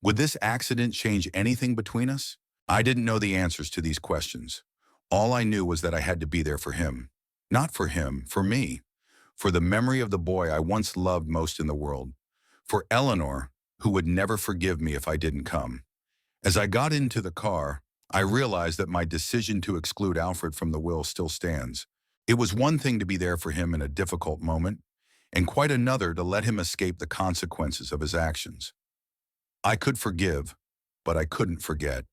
Would this accident change anything between us? I didn't know the answers to these questions. All I knew was that I had to be there for him. Not for him, for me. For the memory of the boy I once loved most in the world. For Eleanor, who would never forgive me if I didn't come. As I got into the car, I realized that my decision to exclude Alfred from the will still stands. It was one thing to be there for him in a difficult moment, and quite another to let him escape the consequences of his actions. I could forgive, but I couldn't forget,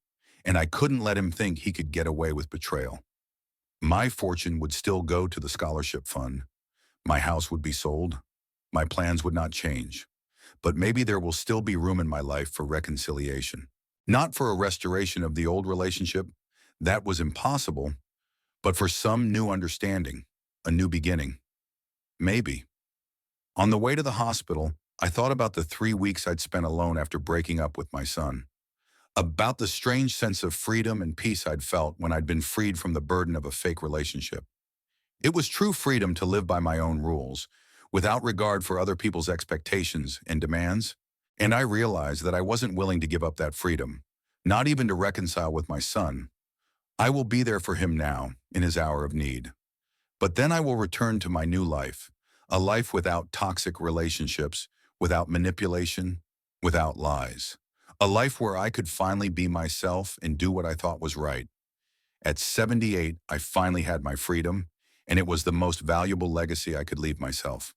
and I couldn't let him think he could get away with betrayal. My fortune would still go to the scholarship fund. My house would be sold. My plans would not change. But maybe there will still be room in my life for reconciliation. Not for a restoration of the old relationship, that was impossible, but for some new understanding, a new beginning. Maybe. On the way to the hospital, I thought about the 3 weeks I'd spent alone after breaking up with my son. About the strange sense of freedom and peace I'd felt when I'd been freed from the burden of a fake relationship. It was true freedom to live by my own rules, without regard for other people's expectations and demands, and I realized that I wasn't willing to give up that freedom, not even to reconcile with my son. I will be there for him now, in his hour of need. But then I will return to my new life, a life without toxic relationships, without manipulation, without lies. A life where I could finally be myself and do what I thought was right. At 78, I finally had my freedom, and it was the most valuable legacy I could leave myself.